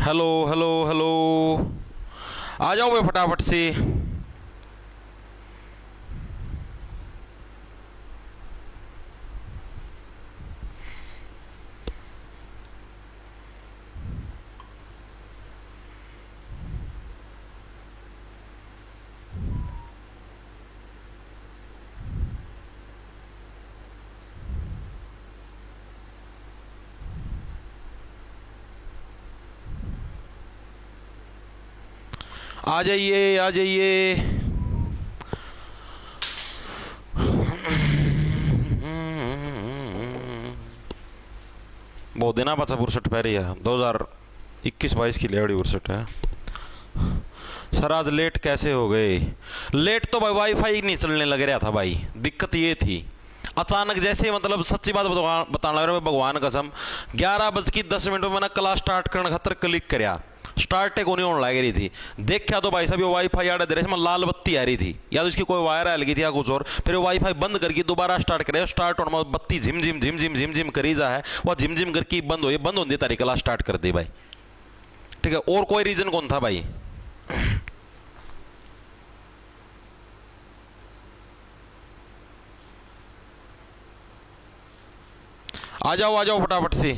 Hello hello hello. आ जाओ भाई फटाफट से। आ जाइए आ जाइए। बहुत दिन बचा बुरसट पह रही है 2021-22 की लेवड़ी बुरसट है। सर आज लेट कैसे हो गए? लेट तो भाई वाईफाई नहीं चलने लग रहा था भाई, दिक्कत ये थी। अचानक जैसे मतलब सच्ची बात बताना लग रहा है भगवान कसम, 11:10 में मैंने क्लास स्टार्ट करने खातर क्लिक कराया, स्टार्ट को नहीं होने लग रही थी। देखा तो भाई साहब ये वाईफाई आड़े दे रहे में लाल बत्ती आ रही थी, या तो इसकी कोई वायर आ लगी थी या कुछ और। फिर वाईफाई बंद करके दोबारा स्टार्ट करे, स्टार्ट होने में बत्ती झिम झिम झिम झिम झिम झिम करी जा है, वह झिम झिम करके बंद हो, बंद होती तारी क्लास स्टार्ट कर दी भाई। ठीक है, और कोई रीजन कौन था भाई? आ जाओ फटाफट से।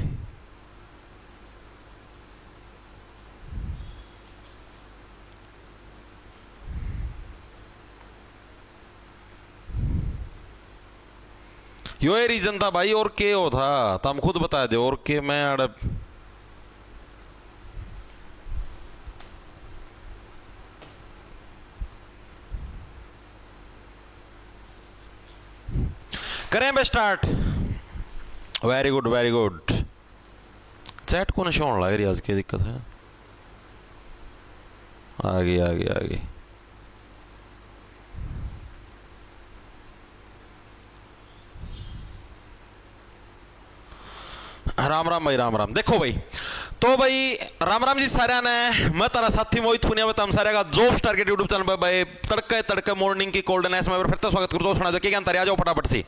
यो ये रीजन था भाई, और के हो था तुम खुद बता दो, और के मैं अड़ब करें बे start. Very good very good. Chat को नहीं होने लग रही आज की दिक्कत है। आ गई आ गई आ गई। राम राम भाई, राम राम। देखो भाई, तो भाई राम राम जी सारे ने। मैं तारा साथी मोहित पुनिया बता सारे का जॉब स्टार के यूट्यूब चैनल पर भाई तड़के तड़के मॉर्निंग की कोल्डन एस में फिर तो स्वागत करता हूं। सुना दो क्या आ जाओ फटाफट से।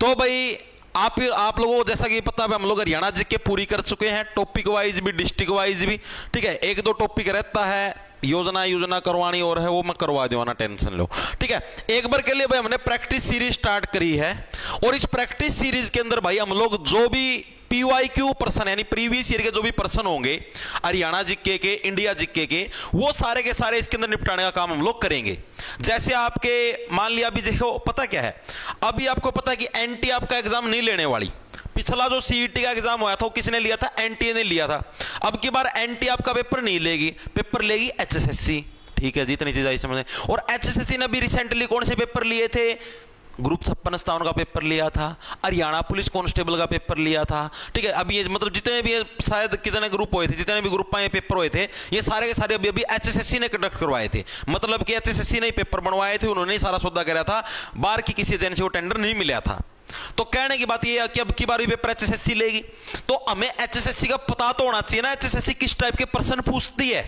तो भाई आप लोगों को जैसा कि पता है हम लोग हरियाणा जी के पूरी कर चुके हैं, टॉपिक वाइज भी डिस्ट्रिक्ट वाइज भी। ठीक है, एक दो टॉपिक रहता है योजना करवानी और है, वो मैं करवा दूंगा ना, टेंशन लो। ठीक है, एक बार के लिए भाई हमने प्रैक्टिस सीरीज स्टार्ट करी है, और इस प्रैक्टिस सीरीज के अंदर भाई हम लोग जो भी PYQ पर्सन यानी प्रीवियस ईयर के जो भी पर्सन होंगे हरियाणा जीके के, इंडिया जीके के, वो सारे के सारे इसके अंदर निपटाने का काम हम लोग करेंगे। जैसे आपके मान लिया अभी देखो पता क्या है, अभी आपको पता है कि NT आपका एग्जाम नहीं लेने वाली। पिछला जो CET का एग्जाम हुआ था वो किसने लिया था? NTA ने लिया था। अब की बार NTA आपका पेपर नहीं लेगी, पेपर लेगी HSSC। ठीक है, जितनी चीज आई समझ। और HSSC ने भी रिसेंटली कौन से पेपर लिए थे? ग्रुप 56 का पेपर लिया था, हरियाणा पुलिस कांस्टेबल का पेपर लिया था। ठीक है, अभी ये मतलब जितने भी शायद कितने ग्रुप हुए थे, जितने भी ग्रुप में पेपर हुए थे, ये सारे के सारे अभी HSSC ने कंडक्ट करवाए थे। मतलब कि HSSC ने पेपर बनवाए थे, उन्होंने ही सारा सौदा कराया था, बाहर की किसी एजेंसी को टेंडर नहीं मिला था। तो कहने की बात यह है कि अब की बार भी पेपर HSSC लेगी, तो हमें HSSC का पता तो होना चाहिए ना, HSSC किस टाइप के पर्सन पूछती है।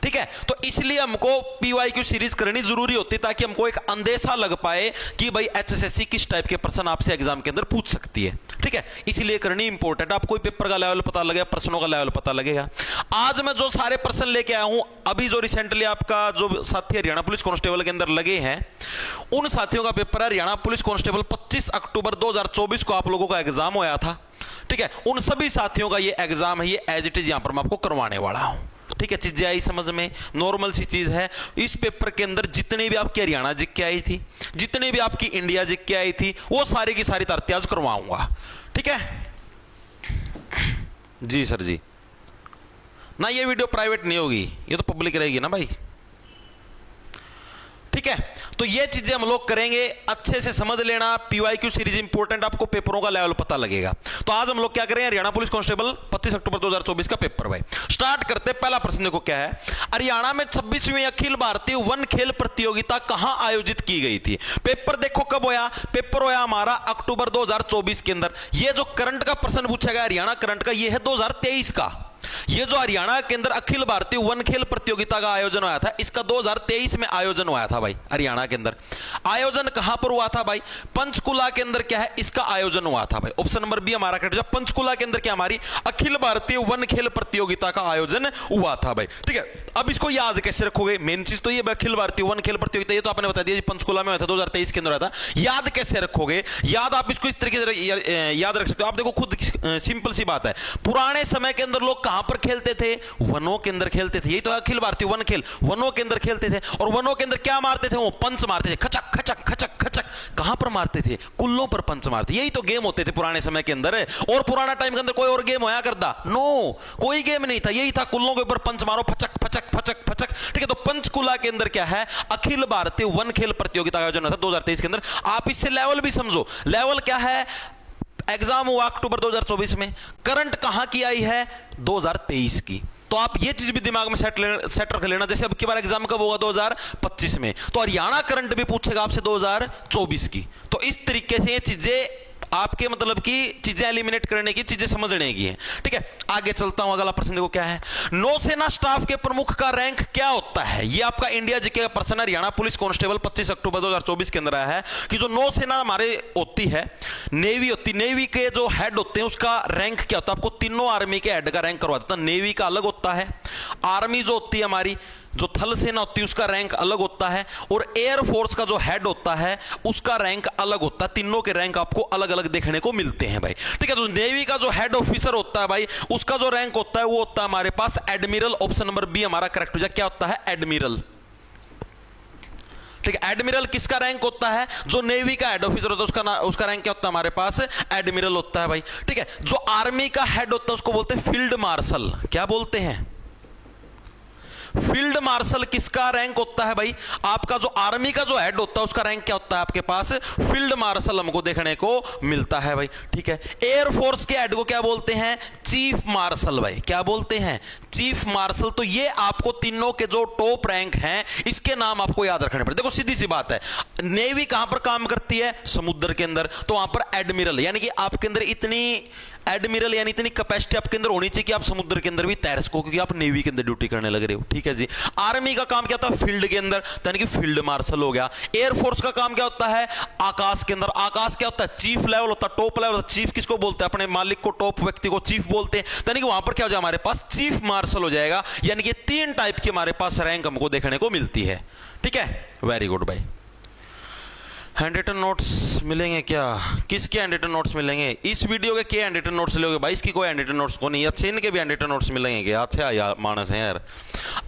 ठीक है, तो इसलिए हमको PYQ सीरीज करनी जरूरी होती है, ताकि हमको एक अंदेशा लग पाए कि भाई HSSC किस टाइप के पर्सन आपसे एग्जाम के अंदर पूछ सकती है। ठीक है, इसलिए करनी इंपॉर्टेंट। आपको पेपर का लेवल पता लगेगा, प्रश्नों का लेवल पता लगेगा। आज मैं जो सारे प्रश्न लेके आया हूं, अभी जो रिसेंटली आपका जो साथी हरियाणा पुलिस कांस्टेबल के अंदर लगे हैं, उन साथियों का पेपर है हरियाणा पुलिस कांस्टेबल 25 अक्टूबर 2024 को आप लोगों का एग्जाम होया था। ठीक है, उन सभी साथियों का ये एग्जाम है, ये एज इट इज यहां पर मैं आपको करवाने वाला हूं। ठीक है, चीजें आई समझ में, नॉर्मल सी चीज है। इस पेपर के अंदर जितने भी आपकी हरियाणा जीके आई थी, जितने भी आपकी इंडिया जीके आई थी, वो सारी की सारी तरत्याज करवाऊंगा। ठीक है जी सर जी ना, ये वीडियो प्राइवेट नहीं होगी, ये तो पब्लिक रहेगी ना भाई। ठीक है, तो ये चीजें हम लोग करेंगे, अच्छे से समझ लेना। PYQ सीरीज इंपॉर्टेंट, आपको पेपरों का लेवल पता लगेगा। तो आज हम लोग क्या करेंगे, हरियाणा पुलिस कांस्टेबल 25 अक्टूबर 2024 का पेपर भाई स्टार्ट करते। पहला प्रश्न देखो क्या है, हरियाणा में 26वीं अखिल भारतीय वन खेल प्रतियोगिता कहां आयोजित की गई थी? पेपर देखो कब होया, पेपर होया हमारा अक्टूबर 2024 के अंदर। ये जो करंट का प्रश्न पूछा गया हरियाणा करंट का, ये है 2023 का। ये जो हरियाणा के अंदर अखिल भारतीय वन खेल प्रतियोगिता का आयोजन हुआ था, इसका 2023 में आयोजन हुआ था भाई। हरियाणा के अंदर आयोजन कहां पर हुआ था भाई? पंचकुला के अंदर क्या है, इसका आयोजन हुआ था भाई। ऑप्शन नंबर बी हमारा करेक्ट। पंचकुला के अंदर क्या हमारी अखिल भारतीय वन खेल प्रतियोगिता का आयोजन हुआ था भाई। ठीक है, अब इसको याद कैसे रखोगे? मेन चीज तो ये अखिल भारतीय वन खेल प्रतियोगिता, ये तो आपने बता दिया पंचकुला में हुआ था, 2023 के अंदर हुआ था। याद कैसे रखोगे? याद आप इसको इस तरीके से याद रख सकते हो। आप देखो खुद सिंपल सी बात है, पुराने समय के अंदर लोग कहां पर खेलते थे? वनों के अंदर खेलते थे। यही तो अखिल भारतीय वन खेल, वनों के अंदर खेलते थे। और वनों के अंदर क्या मारते थे? वो पंच मारते थे, खचक खचक खचक खचक। कहां पर मारते थे? कुल्लों पर पंच मारते। यही तो गेम होते थे पुराने समय के अंदर। और पुराना टाइम के अंदर कोई और गेम होया करता? नो, कोई गेम नहीं था। यही था, कुल्लों के ऊपर पंच मारो, फचक फचक फचक फचक। ठीक है, तो पंचकुला के अंदर क्या है? अखिल भारतीय वन खेल प्रतियोगिता का आयोजन था 2023 के अंदर। आप इससे लेवल भी समझो। लेवल क्या है? एग्जाम हुआ अक्टूबर 2024 में, करंट कहां की आई है? 2023 की। तो आप ये चीज भी दिमाग में सेट रख लेना, जैसे अब की बार एग्जाम कब होगा? 2025 में। तो हरियाणा करंट भी पूछेगा आपसे 2024 की। तो इस तरीके से ये चीजें आपके मतलब कि चीजें एलिमिनेट करने की, चीजें समझने की है। ठीक है, आगे चलता हूं। अगला प्रश्न देखो क्या है। नौसेना स्टाफ के प्रमुख का रैंक क्या होता है? ये आपका इंडिया जीके का प्रश्न है। हरियाणा पुलिस कांस्टेबल 25 अक्टूबर 2024 के अंदर आया है कि जो नौसेना हमारे होती है, नेवी होती, नेवी के जो हेड होते हैं उसका रैंक क्या होता है? आपको तीनों आर्मी के हेड का रैंक करवा देता है। नेवी का अलग होता है, आर्मी जो होती है हमारी, जो थल सेना होती है उसका रैंक अलग होता है, और एयरफोर्स का जो हेड होता है उसका रैंक अलग होता है। तीनों के रैंक आपको अलग अलग देखने को मिलते हैं भाई। ठीक है, तो नेवी का जो हेड ऑफिसर होता है भाई, उसका जो रैंक होता है वो होता है हमारे पास एडमिरल। ऑप्शन नंबर बी हमारा करेक्ट हो जाए। क्या होता है? एडमिरल। ठीक है, एडमिरल किसका रैंक होता है? जो नेवी का हेड ऑफिसर होता है उसका रैंक क्या होता है हमारे पास? एडमिरल होता है भाई। ठीक है, जो आर्मी का हेड होता है उसको बोलते हैं फील्ड मार्शल। क्या बोलते हैं? फील्ड मार्शल किसका रैंक होता है भाई? आपका जो आर्मी का जो हेड होता है उसका रैंक क्या होता है आपके पास? फील्ड मार्शल हमको देखने को मिलता है भाई। ठीक है, एयरफोर्स के हेड को क्या बोलते हैं? चीफ मार्शल भाई। क्या बोलते हैं? Chief marshal. तो ये आपको तीनों के जो टॉप रैंक हैं इसके नाम आपको याद रखने पड़े। देखो सीधी सी बात है, नेवी कहां पर काम करती है? समुद्र के अंदर। तो वहां पर एडमिरल, यानी कि आपके अंदर इतनी एडमिरल यानी इतनी कैपेसिटी आपके अंदर होनी चाहिए कि आप समुद्र के अंदर भी तैर सको, क्योंकि आप नेवी के अंदर ड्यूटी करने लग रहे हो। ठीक है जी। आर्मी का काम क्या होता है? फील्ड के अंदर, यानी कि फील्ड मार्शल हो गया। एयरफोर्स का काम क्या होता है? आकाश के अंदर। आकाश क्या होता है? चीफ लेवल होता है, टॉप लेवल। चीफ किसको बोलते हैं? अपने मालिक को, टॉप व्यक्ति को चीफ बोलते हैं। यानी कि वहां पर क्या हो जाए हमारे पास? चीफ मार्शल हो जाएगा। यानी कि 3 टाइप की हमारे पास रैंक हमको देखने को मिलती है। ठीक है, वेरी गुड भाई। हैंड रिटन नोट्स मिलेंगे क्या? किसके हैंड रिटन नोट्स मिलेंगे? इस वीडियो के हैंड रिटन नोट्स लोगे भाई? इसकी कोई हैंड रिटन नोट्स को नहीं। अच्छे इनके भी हैंड रिटन नोट्स मिलेंगे क्या? अच्छा यार मानस है यार।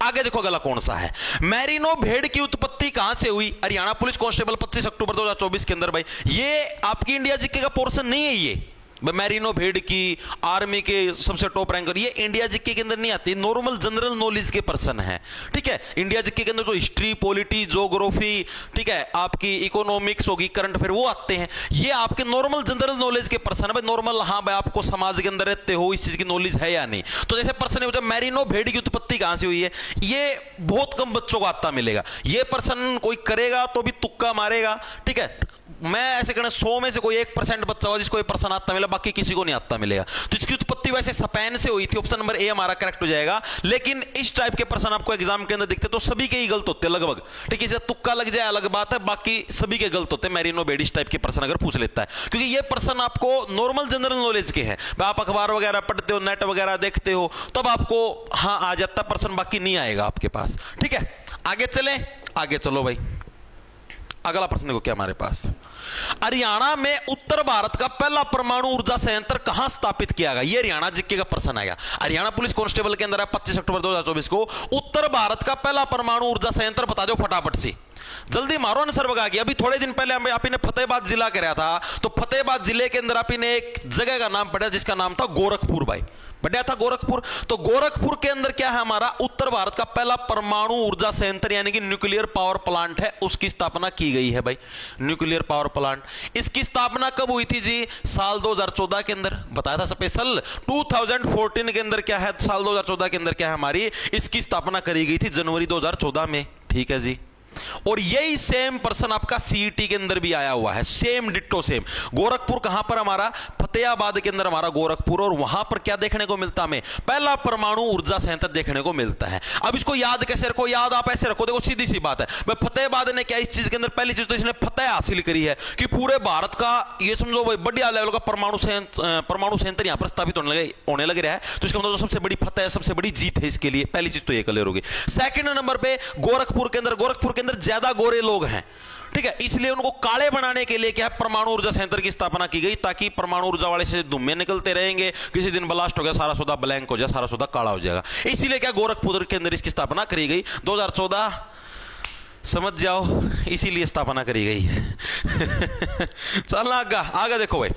आगे देखो अगला कौन सा है। मैरिनो भेड़ की उत्पत्ति कहां से हुई? हरियाणा पुलिस कांस्टेबल 25 अक्टूबर 2024 के अंदर भाई। ये आपकी इंडिया जीके का पोर्शन नहीं है। ये मैरिनो भेड़ की, आर्मी के सबसे टॉप रैंकर, ये इंडिया जीके के अंदर नहीं आती। नॉर्मल जनरल नॉलेज के पर्सन है। ठीक है, इंडिया जीके के अंदर जो हिस्ट्री, पॉलिटी, ज्योग्राफी, ठीक है, आपकी इकोनॉमिक्स होगी, करंट अफेयर, वो आते हैं। ये आपके नॉर्मल जनरल नॉलेज के पर्सन है भाई। नॉर्मल, हाँ भाई आपको समाज के अंदर रहते हो, इस चीज की नॉलेज है या नहीं। तो जैसे पर्सन है, मैरिनो भेड़ की उत्पत्ति कहां से हुई है, ये बहुत कम बच्चों को आता मिलेगा। ये पर्सन कोई करेगा तो भी तुक्का मारेगा। ठीक है, मैं ऐसे कहना 100 में से कोई 1% बच्चा होगा जिसको ये पर्सन आता मिला, बाकी किसी को नहीं आता मिलेगा। तो इसकी उत्पत्ति वैसे स्पेन से हुई थी। ऑप्शन नंबर ए हमारा करेक्ट हो जाएगा। लेकिन इस टाइप के पर्सन आपको एग्जाम के अंदर दिखते तो सभी के ही गलत होते हैं लगभग। ठीक है, इसे तुक्का लग जाए अलग बात है, बाकी सभी के गलत होते हैं। मैरिनो भेड़ इस टाइप के पर्सन अगर पूछ लेता है, क्योंकि ये पर्सन आपको नॉर्मल जनरल नॉलेज के है। आप अखबार वगैरह पढ़ते हो, नेट वगैरह देखते हो, तब आपको हाँ आ जाता पर्सन, बाकी नहीं आएगा आपके पास। ठीक है, आगे चले, आगे चलो भाई। अगला प्रश्न देखो क्या हमारे पास। हरियाणा में उत्तर भारत का पहला परमाणु ऊर्जा संयंत्र कहां स्थापित किया गया? ये हरियाणा जीके का प्रश्न आएगा। हरियाणा पुलिस कांस्टेबल के अंदर है 25 अक्टूबर 2024 को। उत्तर भारत का पहला परमाणु ऊर्जा संयंत्र बता दो फटाफट से, जल्दी मारो आंसर बगा के। अभी थोड़े दिन पहले आप ने फतेहाबाद जिला कराया था, तो फतेहाबाद जिले के अंदर आप ने एक जगह का नाम पढ़ा जिसका नाम था गोरखपुर भाई। बढ़िया था गोरखपुर। तो गोरखपुर के अंदर क्या है हमारा? उत्तर भारत का पहला परमाणु ऊर्जा संयंत्र यानी कि न्यूक्लियर पावर प्लांट है, उसकी स्थापना की गई है भाई। न्यूक्लियर पावर प्लांट, इसकी स्थापना कब हुई थी जी? साल 2014 के अंदर बताया था स्पेशल। 2014 के अंदर क्या है, साल 2014 के अंदर क्या है हमारी इसकी स्थापना करी गई थी जनवरी 2014 में। ठीक है जी, और यही सेम पर्सन आपका सीईटी के अंदर भी आया हुआ है, सेम डिट्टो सेम। गोरखपुर कहां पर हमारा, फतेहाबाद के अंदर हमारा गोरखपुर, और वहां पर क्या देखने को मिलता हमें, पहला परमाणु ऊर्जा संयंत्र देखने को मिलता है। अब इसको याद कैसे रखो, याद आप ऐसे रखो, देखो सीधी सी बात है भाई, फतेहाबाद ने क्या इस चीज के अंदर पहली चीज तो इसने फतेह हासिल करी है कि पूरे भारत का ये समझो भाई बढ़िया लेवल का परमाणु संयंत्र यहां पर स्थापित होने लग रहा है। तो इसका मतलब सबसे बड़ी फतेह, सबसे बड़ी जीत है इसके लिए, पहली चीज तो ये क्लियर होगी। सेकंड नंबर पे गोरखपुर के अंदर ज्यादा गोरे लोग हैं, ठीक है, इसलिए उनको काले बनाने के लिए क्या है, परमाणु ऊर्जा संयंत्र की स्थापना की गई, ताकि परमाणु ऊर्जा वाले से धुएं निकलते रहेंगे, किसी दिन ब्लास्ट हो गया सारा सौदा ब्लैंक हो जाए, सारा सौदा काला हो जाएगा। इसीलिए क्या गोरखपुर के अंदर इसकी स्थापना करी गई 2014, समझ जाओ, इसीलिए स्थापना करी गई है। चलना आगे देखो भाई,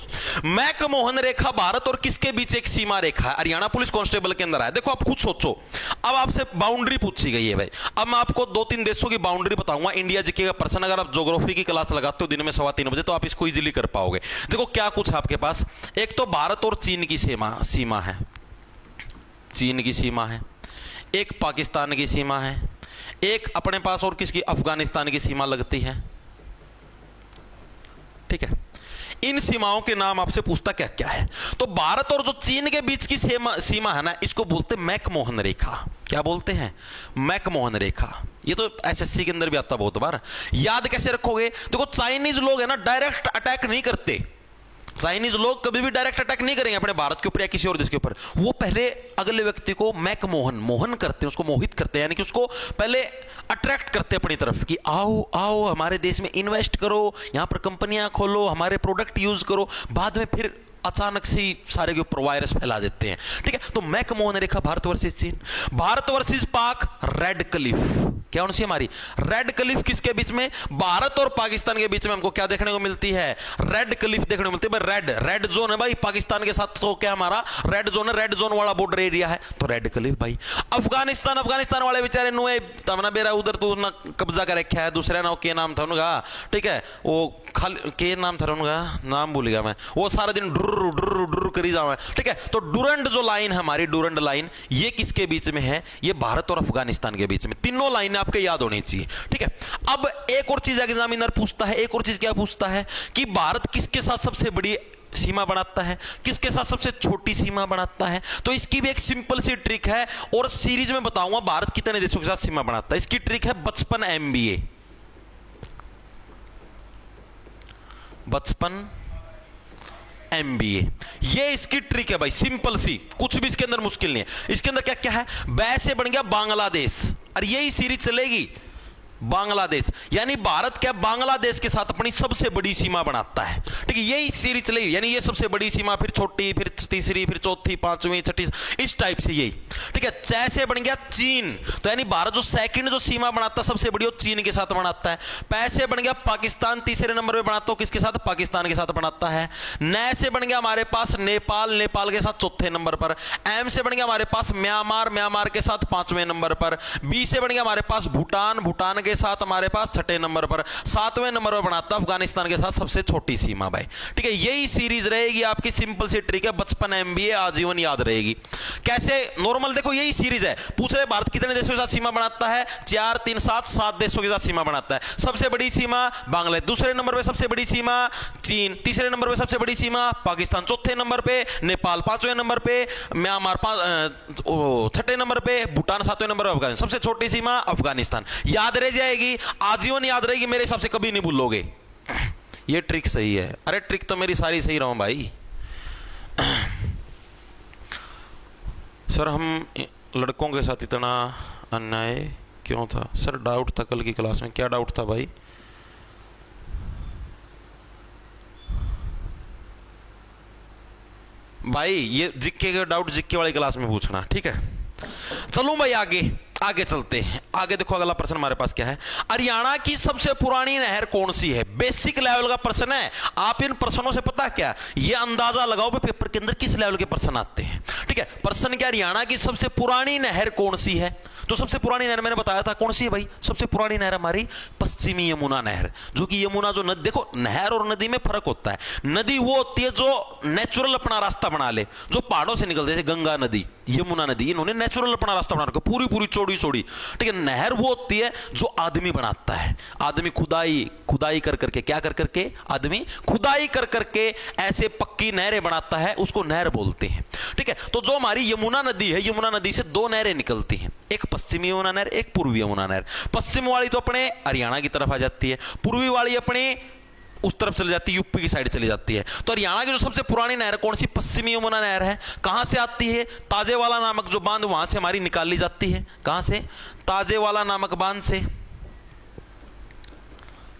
मैकमोहन रेखा भारत और किसके बीच एक सीमा रेखा है, हरियाणा पुलिस कांस्टेबल के अंदर है। देखो आप खुद सोचो, अब आपसे बाउंड्री पूछी गई है भाई, अब मैं आपको 2-3 देशों की बाउंड्री बताऊंगा, इंडिया जीके का प्रश्न, अगर आप ज्योग्राफी की क्लास लगाते हो दिन में 3:15 बजे तो आप इसको इजीली कर पाओगे। देखो क्या कुछ आपके पास, एक तो भारत और चीन की सीमा है, चीन की सीमा है, एक पाकिस्तान की सीमा है, एक अपने पास और किसकी, अफगानिस्तान की सीमा लगती है, ठीक है। इन सीमाओं के नाम आपसे पूछता क्या क्या है, तो भारत और जो चीन के बीच की सीमा है ना, इसको बोलते मैकमोहन रेखा। क्या बोलते हैं, मैकमोहन रेखा। ये तो एसएससी के अंदर भी आता बहुत बार, याद कैसे रखोगे, देखो चाइनीज लोग है ना डायरेक्ट अटैक नहीं करते, चाइनीज लोग कभी भी डायरेक्ट अटैक नहीं करेंगे अपने भारत के ऊपर या किसी और देश के ऊपर, वो पहले अगले व्यक्ति को मोहन करते हैं, उसको मोहित करते हैं, यानी कि उसको पहले अट्रैक्ट करते हैं अपनी तरफ कि आओ आओ हमारे देश में इन्वेस्ट करो, यहां पर कंपनियां खोलो, हमारे प्रोडक्ट यूज करो, बाद में फिर अचानक से सारे के ऊपर वायरस फैला देते हैं, ठीक है। तो मैकमोहन रेखा भारत वर्सेस चीन, भारत वर्सेस पाक, रेड क्लिफ, क्या होनी चाहिए हमारी, रेड क्लिफ किसके बीच में, भारत और पाकिस्तान के बीच में हमको क्या देखने को मिलती है, रेड क्लिफ देखने को मिलती है भाई, रेड जोन है भाई, पाकिस्तान के साथ तो क्या हमारा रेड जोन है, रेड जोन वाला बॉर्डर एरिया है, तो रेड क्लिफ भाई। अफगानिस्तान वाले बेचारे नुए तमना बेरा उधर तो ना कब्जा कर रखा है, दूसरा ना के नाम था उनका, ठीक है, वो के नाम था उनका, नाम भूल गया मैं, वो सारा दिन डुर करी जाओ, ठीक है। तो डुरंड जो लाइन है हमारी, डुरंड लाइन, ये किसके बीच में है, ये भारत और अफगानिस्तान के बीच में, तीनों लाइनें आपके याद होनी चाहिए, ठीक है। अब एक और चीज एग्जामिनर पूछता है, एक और चीज क्या पूछता है कि भारत किसके साथ सबसे बड़ी सीमा बनाता है, किसके साथ सबसे छोटी सीमा बनाता है, तो इसकी भी एक सिंपल सी ट्रिक है, और सीरीज में बताऊंगा भारत कितने देशों के साथ सीमा बनाता है। इसकी ट्रिक है 55 MBA, 55 MBA, ये इसकी ट्रिक है भाई, सिंपल सी, कुछ भी इसके अंदर मुश्किल नहीं है। इसके अंदर क्या क्या है, बै से बन गया बांग्लादेश, और यही सीरीज चलेगी बांग्लादेश, यानी भारत क्या बांग्लादेश के साथ अपनी सबसे बड़ी सीमा बनाता है, ठीक है, यही सीरीज चलेगी, यानी ये सबसे बड़ी सीमा, फिर छोटी, फिर तीसरी, फिर चौथी, पांचवी, छठी, इस टाइप से यही, ठीक है। च से बन गया चीन, तो यानी भारत जो सेकंड जो सीमा बनाता है सबसे बड़ी, वो चीन के साथ बनाता है। पै से बन गया पाकिस्तान, तीसरे नंबर पे बनाता हो किसके साथ, पाकिस्तान के साथ बनाता है। न से बन गया हमारे पास नेपाल के साथ चौथे नंबर पर। एम से बन गया हमारे पास म्यांमार के साथ 5वें नंबर पर। बी से बन गया हमारे पास भूटान के साथ हमारे पास 6ठे नंबर पर। 7वें नंबर पर बनाता अफगानिस्तान के साथ सबसे छोटी सीमा भाई, ठीक है। यही सीरीज रहेगी आपकी, सिंपल सी ट्रिक है, 55 MBA आजीवन याद रहेगी। कैसे, नॉर्मल देखो यही सीरीज है, पूछ रहे भारत कितने देशों के साथ सीमा बनाता है, 4 3 7 देशों के साथ सीमा बनाता है। सबसे बड़ी सीमा बांग्लादेश, दूसरे नंबर पे सबसे बड़ी सीमा चीन, तीसरे नंबर पे सबसे बड़ी सीमा पाकिस्तान, चौथे नंबर पे नेपाल, 5वें नंबर पे म्यांमार, 6ठे नंबर पे भूटान, 7वें नंबर पे अफगानिस्तान, सबसे छोटी सीमा अफगानिस्तान। याद रह जाएगी, आजीवन याद रहेगी, मेरे हिसाब से कभी नहीं भूलोगे। ये ट्रिक सही है, अरे ट्रिक तो मेरी सारी सही रहा हूं भाई। सर हम लड़कों के साथ इतना अन्याय क्यों था, सर डाउट था कल की क्लास में। क्या डाउट था भाई, ये जिक्के का डाउट जिक्के वाली क्लास में पूछना, ठीक है। चलो भाई आगे चलते हैं। आगे देखो अगला प्रश्न हमारे पास क्या है, हरियाणा की सबसे पुरानी नहर कौन सी है। बेसिक लेवल का प्रश्न है, आप इन प्रश्नों से पता क्या, ये अंदाजा लगाओ पेपर के अंदर किस लेवल के प्रश्न आते हैं, ठीक है। प्रश्न क्या, हरियाणा की सबसे पुरानी नहर कौन सी है, तो सबसे पुरानी नहर मैंने बताया था कौन सी है भाई, सबसे पुरानी नहर हमारी पश्चिमी यमुना नहर, जो कि यमुना जो नदी, देखो नहर और नदी में फर्क होता है। नदी वो होती है जो नेचुरल अपना रास्ता बना ले, जो पहाड़ों से निकलती है, जैसे गंगा नदी, यमुना नदी, इन्होंने नेचुरल अपना रास्ता बना रखा, पूरी पूरी चौड़ी चौड़ी। ठीक है, नहर वो होती है जो आदमी बनाता है, आदमी खुदाई कर करके, क्या कर करके, आदमी खुदाई कर करके ऐसे पक्की नहरें बनाता है, उसको नहर बोलते हैं। ठीक है, तो जो हमारी यमुना नदी है, यमुना नदी से दो नहरें निकलती हैं, एक पश्चिमी यमुना नहर, एक पूर्वी यमुना नहर। पश्चिम वाली तो अपने हरियाणा की तरफ आ जाती है, पूर्वी वाली अपने उस तरफ चली जाती है, यूपी की साइड चली जाती है। तो हरियाणा की जो सबसे पुरानी नहर कौन सी, पश्चिमी यमुना नहर है। कहां से आती है, ताजेवाला नामक जो बांध, वहां से हमारी निकाली जाती है। कहां से, ताजेवाला नामक बांध से।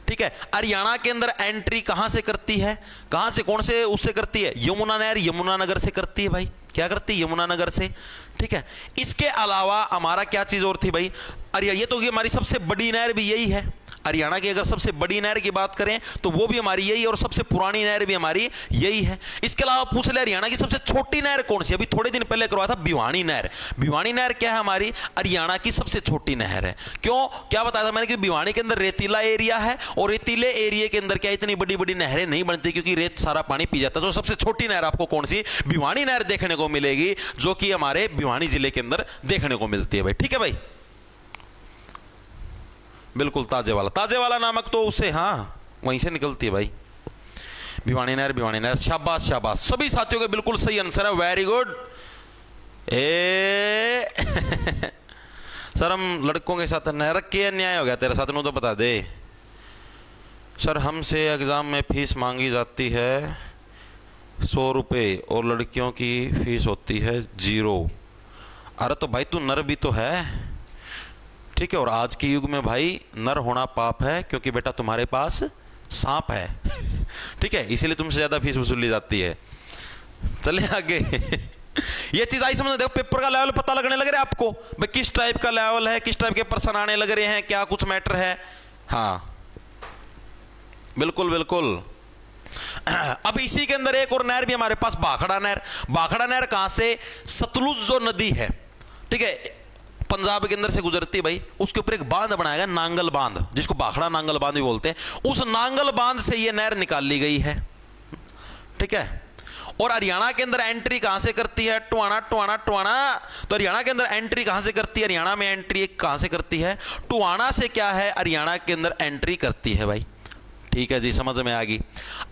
ठीक है, हरियाणा के अंदर एंट्री कहां से करती है, कहां से, कौन से उससे करती है, यमुना नहर यमुनानगर से करती है भाई। क्या करती है, यमुनानगर से। ठीक है, इसके अलावा हमारा क्या चीज और थी भाई, अरे ये तो हमारी सबसे बड़ी नहर भी यही है। हरियाणा की अगर सबसे बड़ी नहर की बात करें तो वो भी हमारी यही है, और सबसे पुरानी नहर भी हमारी यही है। इसके अलावा पूछ ले हरियाणा की सबसे छोटी नहर कौन सी, अभी थोड़े दिन पहले करवाया था, भिवानी नहर। भिवानी नहर क्या है, हमारी हरियाणा की सबसे छोटी नहर है। क्यों, क्या बताया था मैंने कि भिवानी के अंदर रेतीला एरिया है, और रेतीले एरिया के अंदर क्या इतनी बड़ी बड़ी नहरें नहीं बनती, क्योंकि रेत सारा पानी पी जाता है। तो सबसे छोटी नहर आपको कौन सी, भिवानी नहर देखने को मिलेगी, जो कि हमारे भिवानी जिले के अंदर देखने को मिलती है भाई। ठीक है भाई, बिल्कुल ताजेवाला नामक तो उससे, हाँ वहीं से निकलती है भाई, भिवानी नहर, भिवानी नहर। शाबाश शाबाश, सभी साथियों के बिल्कुल सही आंसर है, वेरी गुड। सर हम लड़कों के साथ नहर के अन्याय हो गया तेरे साथ, तो बता दे। सर हमसे एग्जाम में फीस मांगी जाती है 100 रुपये, और लड़कियों की फीस होती है 0। अरे तो भाई तू नर भी तो है। ठीक है, और आज के युग में भाई नर होना पाप है, क्योंकि बेटा तुम्हारे पास सांप है। ठीक है, इसीलिए तुमसे ज्यादा फीस वसूली जाती है। चले आगे। ये चीज आई समझ, देखो पेपर का लेवल पता लगने लग रहा है आपको भाई, किस टाइप का लेवल है, किस टाइप के प्रश्न आने लग रहे हैं, क्या कुछ मैटर है। हाँ बिल्कुल बिल्कुल। अब इसी के अंदर एक और नहर भी हमारे पास, भाखड़ा नहर। भाखड़ा नहर कहां से, सतलुज जो नदी है, ठीक है, पंजाब के अंदर से गुजरती है भाई, उसके ऊपर एक बांध बनाया गया, नांगल बांध, जिसको भाखड़ा नांगल बांध भी बोलते हैं। उस नांगल बांध से ये नहर निकाल ली गई है। ठीक है, और हरियाणा के अंदर एंट्री कहां से करती है, टुआना टुआना टुआना। तो हरियाणा के अंदर एंट्री कहां से करती है, हरियाणा में एंट्री कहां से करती है, टुआना से क्या है, हरियाणा के अंदर एंट्री करती है भाई। ठीक है जी, समझ में आ गई।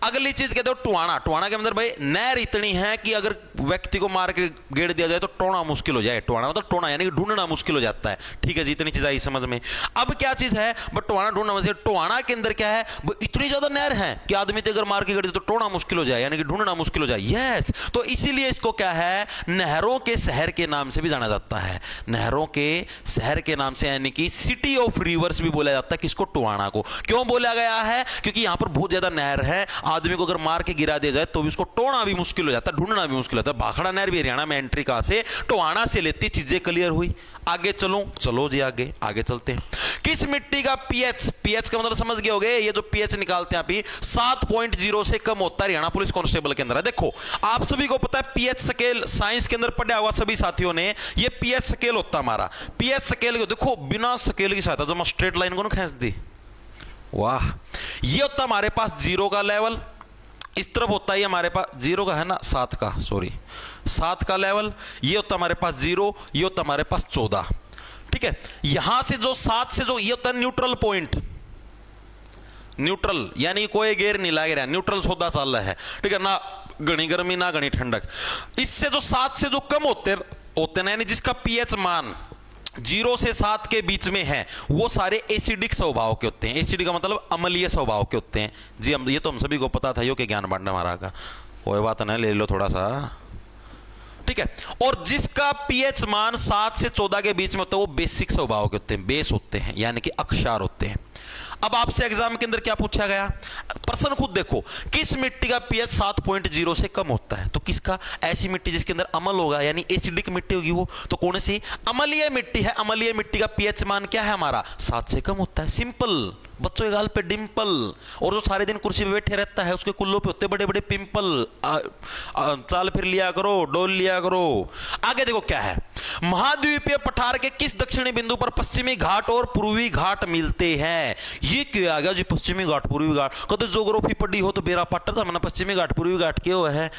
अगली चीज कहते हो टुआना। टुआना के अंदर भाई नहर इतनी है कि अगर व्यक्ति को मार के गेड़ दिया जाए तो टोना मुश्किल हो जाए। टुआना मतलब टोना यानी कि ढूंढना मुश्किल हो जाता है। ठीक है जी, इतनी चीज आई समझ में। अब क्या चीज है, बट टुआना ढूंढना मुश्किल। टुआना के अंदर क्या है, इतनी ज्यादा नहर है कि आदमी को अगर मार के गेड़ दे तो टोना मुश्किल हो जाए, यानी कि ढूंढना मुश्किल हो जाए। यस, तो इसीलिए इसको क्या है, नहरों के शहर के नाम से भी जाना जाता है। नहरों के शहर के नाम से, यानी कि सिटी ऑफ रिवर्स भी बोला जाता है। किसको, टुआना को। क्यों बोला गया है, क्योंकि यहां पर बहुत ज्यादा नहर है, आदमी को अगर मार के गिरा दिया जाए तो भी उसको टोना भी मुश्किल हो जाता है, ढूंढना भी मुश्किल होता है। भाखड़ा नहर भी हरियाणा में एंट्री कहां से, टोआना से लेती। चीजें क्लियर हुई। आगे चलो जी, आगे चलते हैं। किस मिट्टी का पीएच का मतलब समझ गए होगे, ये जो पीएच निकालते हैं अभी 7.0 से कम होता है हरियाणा पुलिस कांस्टेबल के अंदर है। देखो आप सभी को पता है पीएच स्केल, साइंस के अंदर पढ़ा हुआ सभी साथियों ने, ये पीएच स्केल होता है हमारा। पीएच स्केल देखो, बिना स्केल की सहायता जब स्ट्रेट लाइन को ना खींच दी, वाह, ये होता हमारे पास 0 का लेवल। इस तरफ होता है हमारे पास 0 का है ना, 7 का, सॉरी 7 का लेवल। ये होता हमारे पास 0, ये होता हमारे पास 14। ठीक है, यहां से जो 7 से जो ये होता है न्यूट्रल पॉइंट, न्यूट्रल यानी कोई गेयर नहीं लग रहा, न्यूट्रल सौदा चल रहा है। ठीक है ना, घनी गर्मी ना घनी ठंडक। इससे जो 7 से जो कम होते हैं, यानी जिसका पीएच मान 0 से 7 के बीच में है, वो सारे एसिडिक स्वभाव के होते हैं। एसिडिक का मतलब अम्लीय स्वभाव के होते हैं जी। हम ये तो हम सभी को पता था, यो के ज्ञान बांटना हमारा का कोई बात नहीं, ले लो थोड़ा सा। ठीक है, और जिसका पीएच मान 7 से 14 के बीच में होता है, वो बेसिक स्वभाव के होते हैं, बेस होते हैं, यानी कि अक्षार होते हैं। अब आपसे एग्जाम के अंदर क्या पूछा गया, प्रश्न खुद देखो, किस मिट्टी का पीएच 7.0 से कम होता है। तो किसका, ऐसी मिट्टी जिसके अंदर अम्ल होगा, यानी एसिडिक मिट्टी होगी वो, तो कौन सी, अम्लीय मिट्टी है। अम्लीय मिट्टी का पीएच मान क्या है हमारा, 7 से कम होता है। सिंपल, बच्चों के गाल पे डिंपल, और जो सारे दिन कुर्सी पे बैठे रहता है उसके कुल्लों पे होते बड़े बड़े पिंपल। चाल फिर लिया करो, डोल लिया करो। आगे देखो क्या है, महाद्वीपीय पठार के किस दक्षिणी बिंदु पर पश्चिमी घाट और पूर्वी घाट मिलते हैं? ये क्या आ गया जी, पश्चिमी घाट पूर्वी घाट? कभी ज्योग्राफी पढ़ी हो तो बेरा पाटर था मैंने, पश्चिमी घाट पूर्वी घाट क्या हुआ है?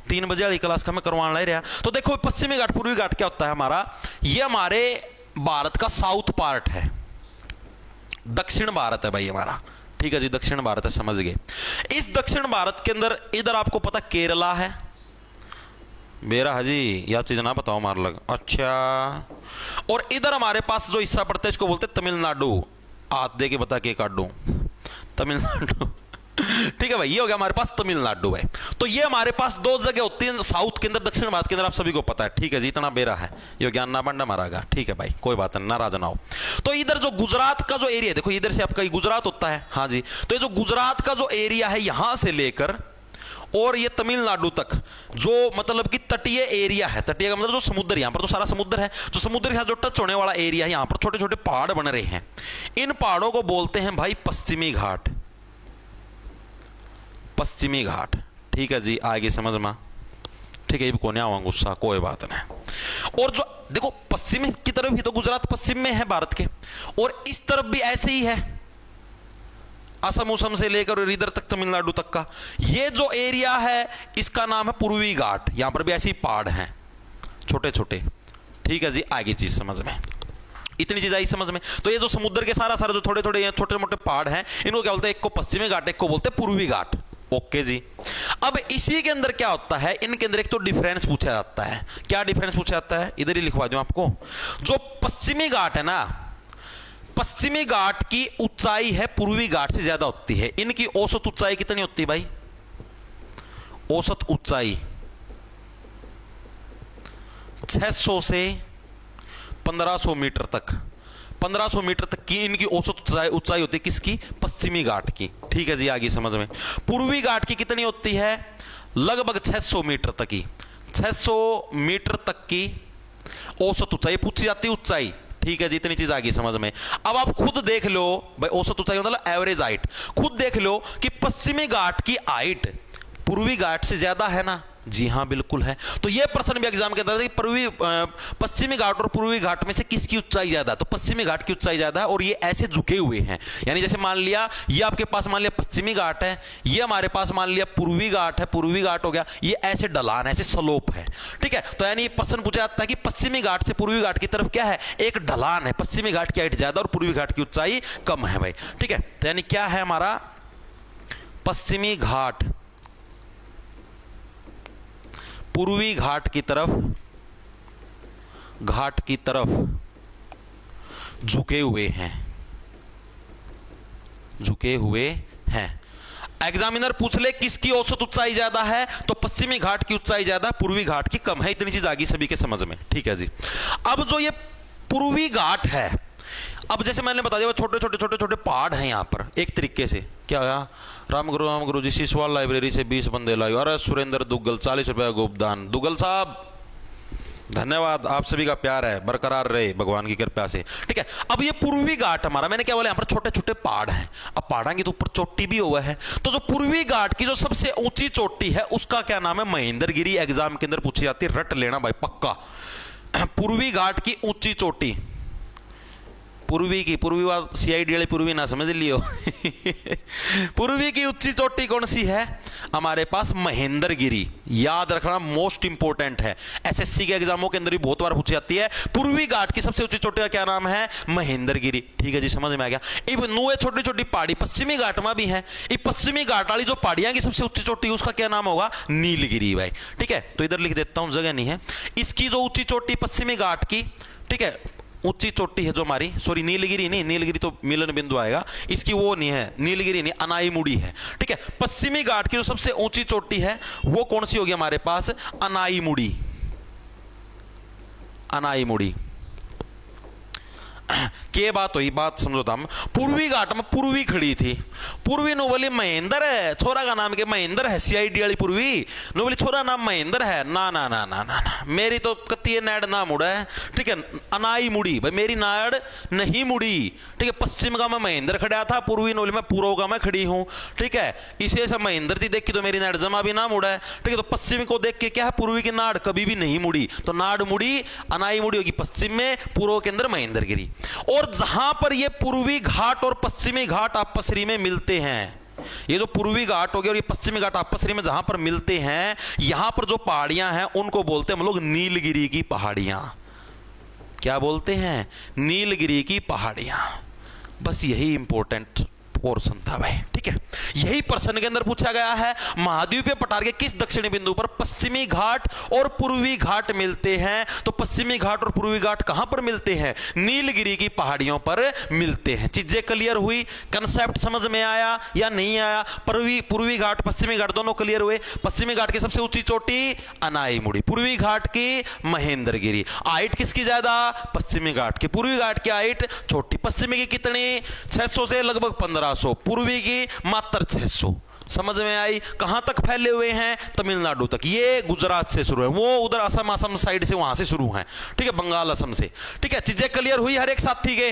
3 बजे वाली क्लास का मैं करवाने लग रहा। तो देखो पश्चिमी घाट पूर्वी घाट क्या होता है हमारा, ये हमारे भारत का साउथ पार्ट है, दक्षिण भारत है भाई हमारा, ठीक है जी, दक्षिण भारत है, समझ गए। इस दक्षिण भारत के अंदर इधर आपको पता केरला है, मेरा हाजी यह चीज ना बताओ मार लग, अच्छा। और इधर हमारे पास जो हिस्सा पड़ता है इसको बोलते हैं तमिलनाडु। हाथ दे के बता के काट दूं, तमिलनाडु ठीक है भाई, ये हो गया हमारे पास तमिलनाडु है। तो ये हमारे पास 2 जगह होती है साउथ के अंदर, दक्षिण भारत के अंदर, आप सभी को पता है, ठीक है जी, इतना बेरा है, ये ज्ञान ना बंडा मारागा, ठीक है भाई, कोई बात नहीं, नाराज ना हो। तो इधर जो गुजरात का जो एरिया है, देखो इधर से आपका गुजरात होता है, हाँ जी, तो ये जो गुजरात का जो एरिया है यहां से लेकर और ये तमिलनाडु तक जो मतलब कि तटीय एरिया है, तटीय का मतलब जो समुद्र, यहां पर तो सारा समुद्र है, जो समुद्र के साथ जो टच होने वाला एरिया है, यहां पर छोटे छोटे पहाड़ बन रहे हैं, इन पहाड़ों को बोलते हैं भाई पश्चिमी घाट, पश्चिमी घाट, ठीक है जी, आगे समझ में, ठीक है, कोने आवा गुस्सा, कोई बात नहीं। और जो देखो पश्चिम की तरफ ही तो गुजरात पश्चिम में है भारत के, और इस तरफ भी ऐसे ही है, असम उसम से लेकर और इधर तक तमिलनाडु तक का ये जो एरिया है इसका नाम है पूर्वी घाट। यहां पर भी ऐसे ही पहाड़ हैं छोटे छोटे, ठीक है जी, आगे चीज समझ में, इतनी चीज आई समझ में। तो ये जो समुद्र के सारा जो थोड़े थोड़े छोटे मोटे पहाड़ हैं, इनको क्या बोलते हैं, एक को पश्चिमी घाट, एक को बोलते हैं पूर्वी घाट, ओके जी। अब इसी के अंदर क्या होता है, इनके अंदर एक तो डिफरेंस पूछा जाता है। क्या डिफरेंस पूछा जाता है, इधर ही लिखवा दूं आपको। जो पश्चिमी घाट है ना, पश्चिमी घाट की ऊंचाई है पूर्वी घाट से ज्यादा होती है। इनकी औसत ऊंचाई कितनी होती है भाई, औसत ऊंचाई 600 से 1500 मीटर तक, 1500 मीटर तक की इनकी औसत ऊंचाई होती है, किसकी, पश्चिमी घाट की, ठीक है जी, आगे समझ में। पूर्वी घाट की कितनी होती है, लगभग 600 मीटर तक की, 600 मीटर तक की औसत ऊंचाई पूछी जाती है, ऊंचाई, ठीक है जी, इतनी चीज आगे समझ में। अब आप खुद देख लो भाई, औसत ऊंचाई मतलब एवरेज हाइट, खुद देख लो कि पश्चिमी घाट की हाइट पूर्वी घाट से ज्यादा है ना, जी हाँ बिल्कुल है। तो ये प्रश्न भी एग्जाम के अंदर है कि पश्चिमी घाट और पूर्वी घाट में से किसकी ऊंचाई ज्यादा है, तो पश्चिमी घाट की ऊंचाई ज्यादा है, और ये ऐसे झुके हुए हैं, यानी जैसे मान लिया ये आपके पास मान लिया पश्चिमी घाट है, ये हमारे पास मान लिया पूर्वी घाट है, पूर्वी घाट हो गया, ये ऐसे ढलान है, ऐसे स्लोप है, ठीक है। तो यानी प्रश्न पूछा जाता है कि पश्चिमी घाट से पूर्वी घाट की तरफ क्या है, एक ढलान है, पश्चिमी घाट की हाइट ज्यादा और पूर्वी घाट की ऊंचाई कम है भाई, ठीक है। तो यानी क्या है हमारा, पश्चिमी घाट पूर्वी घाट की तरफ झुके हुए हैं, झुके हुए हैं। एग्जामिनर पूछ ले किसकी औसत ऊंचाई ज्यादा है, तो पश्चिमी घाट की ऊंचाई ज्यादा, पूर्वी घाट की कम है, इतनी चीज आ गई सभी के समझ में, ठीक है जी। अब जो ये पूर्वी घाट है, अब जैसे मैंने बता दिया छोटे छोटे पहाड़ हैं यहां पर, एक तरीके से क्या होया, रामगुरु जी सिसवाल लाइब्रेरी से 20 बंदे लाए, अरे सुरेंद्र दुग्गल 40 रुपया गोपदान, दुग्गल साहब धन्यवाद, आप सभी का प्यार है बरकरार रहे भगवान की कृपा से, ठीक है। अब ये पूर्वी घाट हमारा, मैंने क्या बोला, यहाँ पर छोटे छोटे पहाड़ हैं, अब पहाड़ों के तो ऊपर चोटी भी हुआ है, तो जो पूर्वी घाट की जो सबसे ऊंची चोटी है उसका क्या नाम है, महेंद्रगिरी। एग्जाम के अंदर पूछी जाती है, रट लेना भाई पक्का। पूर्वी घाट की ऊंची चोटी, पूर्वी की, पूर्वी बात CID वाली पूर्वी ना समझ लियो पूर्वी की ऊंची चोटी कौन सी है, हमारे पास महेंद्रगिरी, याद रखना मोस्ट इंपोर्टेंट है, SSC के एग्जामों के अंदर भी बहुत बार पूछी जाती है। पूर्वी घाट की सबसे ऊंची चोटी का क्या नाम है, महेंद्रगिरी, ठीक है जी, समझ में आ गया। अब नुए छोटी छोटी पहाड़ी पश्चिमी घाट में भी है, ये पश्चिमी घाट वाली जो पहाड़ियां की सबसे ऊंची चोटी उसका क्या नाम होगा, नीलगिरी भाई, ठीक है। तो इधर लिख देता हूं, जगह नहीं है, इसकी जो ऊंची चोटी पश्चिमी घाट की, ठीक है, ऊंची चोटी है जो हमारी, सॉरी नीलगिरी नहीं, नीलगिरी तो मिलन बिंदु आएगा, इसकी वो नहीं है, नीलगिरी नहीं, अनाईमुड़ी है, ठीक है। पश्चिमी घाट की जो सबसे ऊंची चोटी है वो कौन सी होगी हमारे पास, अनाईमुड़ी, अनाईमुड़ी। के बात हुई, बात समझो तुम। पूर्वी घाट में पूर्वी खड़ी थी। पूर्वी नो बोली महेंद्र है, छोरा का नाम के महेंद्र है, सीआईडी वाली पूर्वी नो बोली छोरा नाम महेंद्र है। ना ना ना ना ना ना, मेरी तो कत्ती नाड़ ना मुड़ा है, ठीक है, अनाई मुड़ी भाई, मेरी नाड़ नहीं मुड़ी, ठीक है। पश्चिम का मैं महेंद्र खड़ा था, पूर्वी नो बोली मैं पूर्व का मैं खड़ी हूं, ठीक है। इसे से महेंद्र थी देख के तो मेरी नाड़ जमा भी ना मुड़ा है, ठीक है। तो पश्चिम को देख के क्या है, पूर्वी की नाड़ कभी भी नहीं मुड़ी, तो नाड़ मुड़ी, अनाई मुड़ी होगी पश्चिम में, पूर्व के अंदर महेंद्र गिरी। और जहां पर ये पूर्वी घाट और पश्चिमी घाट आपसरी में मिलते हैं, ये जो पूर्वी घाट हो गया और ये पश्चिमी घाट आपसरी में जहां पर मिलते हैं, यहां पर जो पहाड़ियां हैं उनको बोलते हैं हम लोग नीलगिरी की पहाड़ियां। क्या बोलते हैं? नीलगिरी की पहाड़ियां। बस यही इंपॉर्टेंट पोर्शन था भाई, ठीक है। यही प्रश्न के अंदर पूछा गया है, महाद्वीपीय पठार के किस दक्षिणी बिंदु पर पश्चिमी घाट और पूर्वी घाट मिलते हैं? तो पश्चिमी घाट और पूर्वी घाट कहां पर मिलते हैं? नीलगिरी की पहाड़ियों पर मिलते हैं। चीजें क्लियर हुई? कंसेप्ट समझ में आया या नहीं आया? पूर्वी घाट पश्चिमी घाट दोनों क्लियर हुए। पश्चिमी घाट की सबसे ऊंची चोटी अनाईमुड़ी, पूर्वी घाट की महेंद्रगिरी। हाइट किसकी ज्यादा? पश्चिमी घाट की। पूर्वी घाट की हाइट छोटी। पश्चिमी की कितनी? 600 से लगभग 1500, पूर्वी की मात्र 600। समझ में आई? कहां तक फैले हुए हैं? तमिलनाडु तक। ये गुजरात से शुरू है, वो उधर असम साइड से वहां से शुरू है, ठीक है, बंगाल असम से, ठीक है। चीजें क्लियर हुई हर एक साथी के?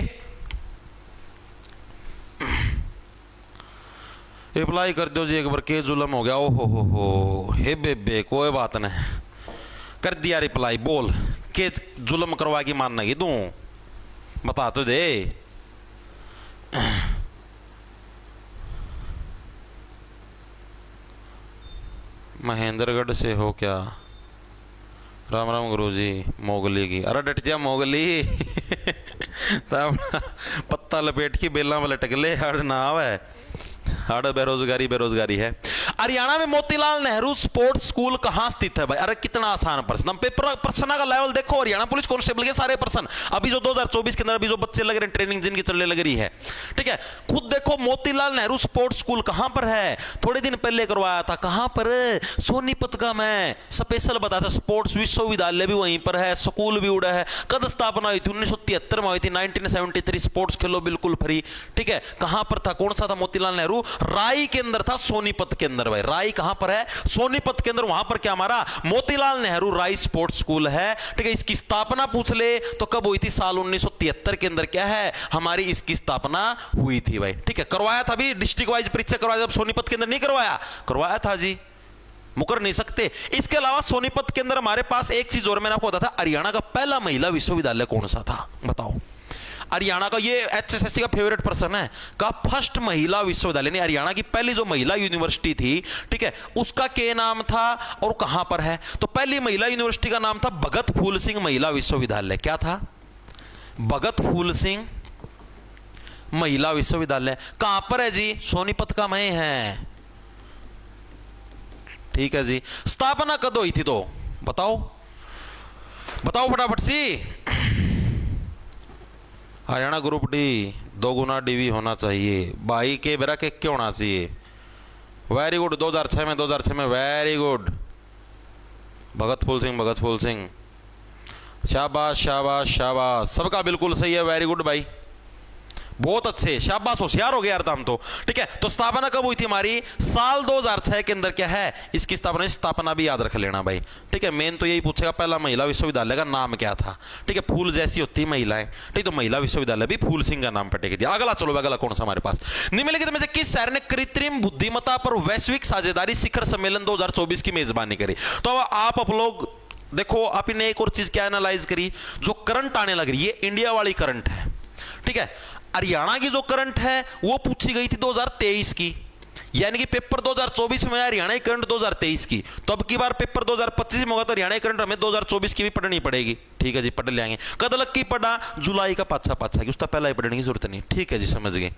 रिप्लाई कर दो जी एक बार, के जुलम हो गया। ओ हो हे बेबे, कोई बात नहीं, कर दिया रिप्लाई। बोल, के जुलम करवा की मानना की तू? बता तो दे। महेंद्रगढ़ से हो क्या? राम राम गुरुजी। मोगली की, अरे डट जा मोगली। तब पत्ता लपेट की बेला में लटक ले, हड़ ना आवे, हड़ बेरोजगारी बेरोजगारी है। हरियाणा में मोतीलाल नेहरू स्पोर्ट्स स्कूल कहां स्थित है भाई? अरे कितना आसान प्रश्न। हम पेपर प्रश्न का लेवल देखो, हरियाणा पुलिस कांस्टेबल के सारे प्रश्न अभी जो 2024 के अंदर अभी जो बच्चे लग रहे हैं, ट्रेनिंग जिनकी चलने लग रही है, ठीक है। खुद देखो मोतीलाल नेहरू स्पोर्ट्स स्कूल कहां पर है? थोड़े दिन पहले करवाया था। कहां पर? सोनीपत का। मैं स्पेशल बताया था, स्पोर्ट्स विश्वविद्यालय भी वहीं पर है, स्कूल भी उड़ा है। कद स्थापना हुई थी? 1973 में हुई थी, 1973। स्पोर्ट्स खेलो बिल्कुल फ्री, ठीक है। कहां पर था? कौन सा था? मोतीलाल नेहरू राई के अंदर था, सोनीपत के अंदर भाई। राई कहां पर है? सोनीपत के अंदर। वहां पर क्या हमारा मोतीलाल नेहरू राई स्पोर्ट्स स्कूल है, ठीक है। इसकी स्थापना पूछ ले तो कब हुई थी? साल 1973 के अंदर क्या है हमारी इसकी स्थापना हुई थी भाई, ठीक है। करवाया था भी, डिस्ट्रिक्ट वाइज परीक्षा करवाया, जब सोनीपत के अंदर नहीं करवाया? करवाया था जी, मुकर नहीं सकते। इसके अलावा सोनीपत के अंदर हमारे पास एक चीज और मैंने आपको बताया था, हरियाणा का पहला महिला विश्वविद्यालय कौन सा था? बताओ। हरियाणा का, ये एचएसएससी का फेवरेट प्रश्न है, का फर्स्ट महिला विश्वविद्यालय, हरियाणा की पहली जो महिला यूनिवर्सिटी थी, ठीक है, उसका क्या नाम था और कहां पर है? तो पहली महिला यूनिवर्सिटी का नाम था भगत फूल सिंह महिला विश्वविद्यालय। क्या था? भगत फूल सिंह महिला विश्वविद्यालय। कहां पर है जी? सोनीपत का में है, ठीक है जी। स्थापना कब हुई थी? तो बताओ, बताओ फटाफट सी। हरियाणा ग्रुप डी 2 गुना डीवी होना चाहिए भाई, के बेरा के क्यों होना चाहिए? Very good. 2006 में, 2006 में, वेरी गुड। भगत फूल सिंह, भगत फूल सिंह, शाबाश शाबाश शाबाश, सबका बिल्कुल सही है, वेरी गुड भाई, बहुत अच्छे, शाबाश, होशियार हो गया यार हम तो, ठीक है। तो स्थापना कब हुई थी हमारी? साल 2006 के अंदर क्या है इसकी स्थापना? स्थापना भी याद रख लेना भाई, ठीक है। मेन तो यही पूछेगा पहला महिला विश्वविद्यालय का नाम क्या था, ठीक है। फूल जैसी होती महिलाएं, ठीक, तो महिला विश्वविद्यालय भी फूल सिंह का नाम पटेगी दिया। अगला चलो, अगला कौन सा हमारे पास? निम्नलिखित में से किस शहर ने कृत्रिम बुद्धिमत्ता पर वैश्विक साझेदारी शिखर सम्मेलन 2024 की मेजबानी करी? तो आप लोग देखो, आप इन्हें एक और चीज क्या एनालाइज करी, जो करंट आने लग रही है, इंडिया वाली करंट है, ठीक है। हरियाणा की जो करंट है वो पूछी गई थी 2023 की, यानी कि पेपर 2024 में हरियाणा की करंट 2023 की। तो अब की बार पेपर 2025 में होगा तो हरियाणा की करंट हमें 2024 की भी पढ़नी पड़ेगी, ठीक है जी, पढ़ ले आएंगे। कद लग की पढ़ा? जुलाई का पाछा पाछा की, उसका पहला ही पढ़ने की जरूरत नहीं, ठीक है जी, समझ गए।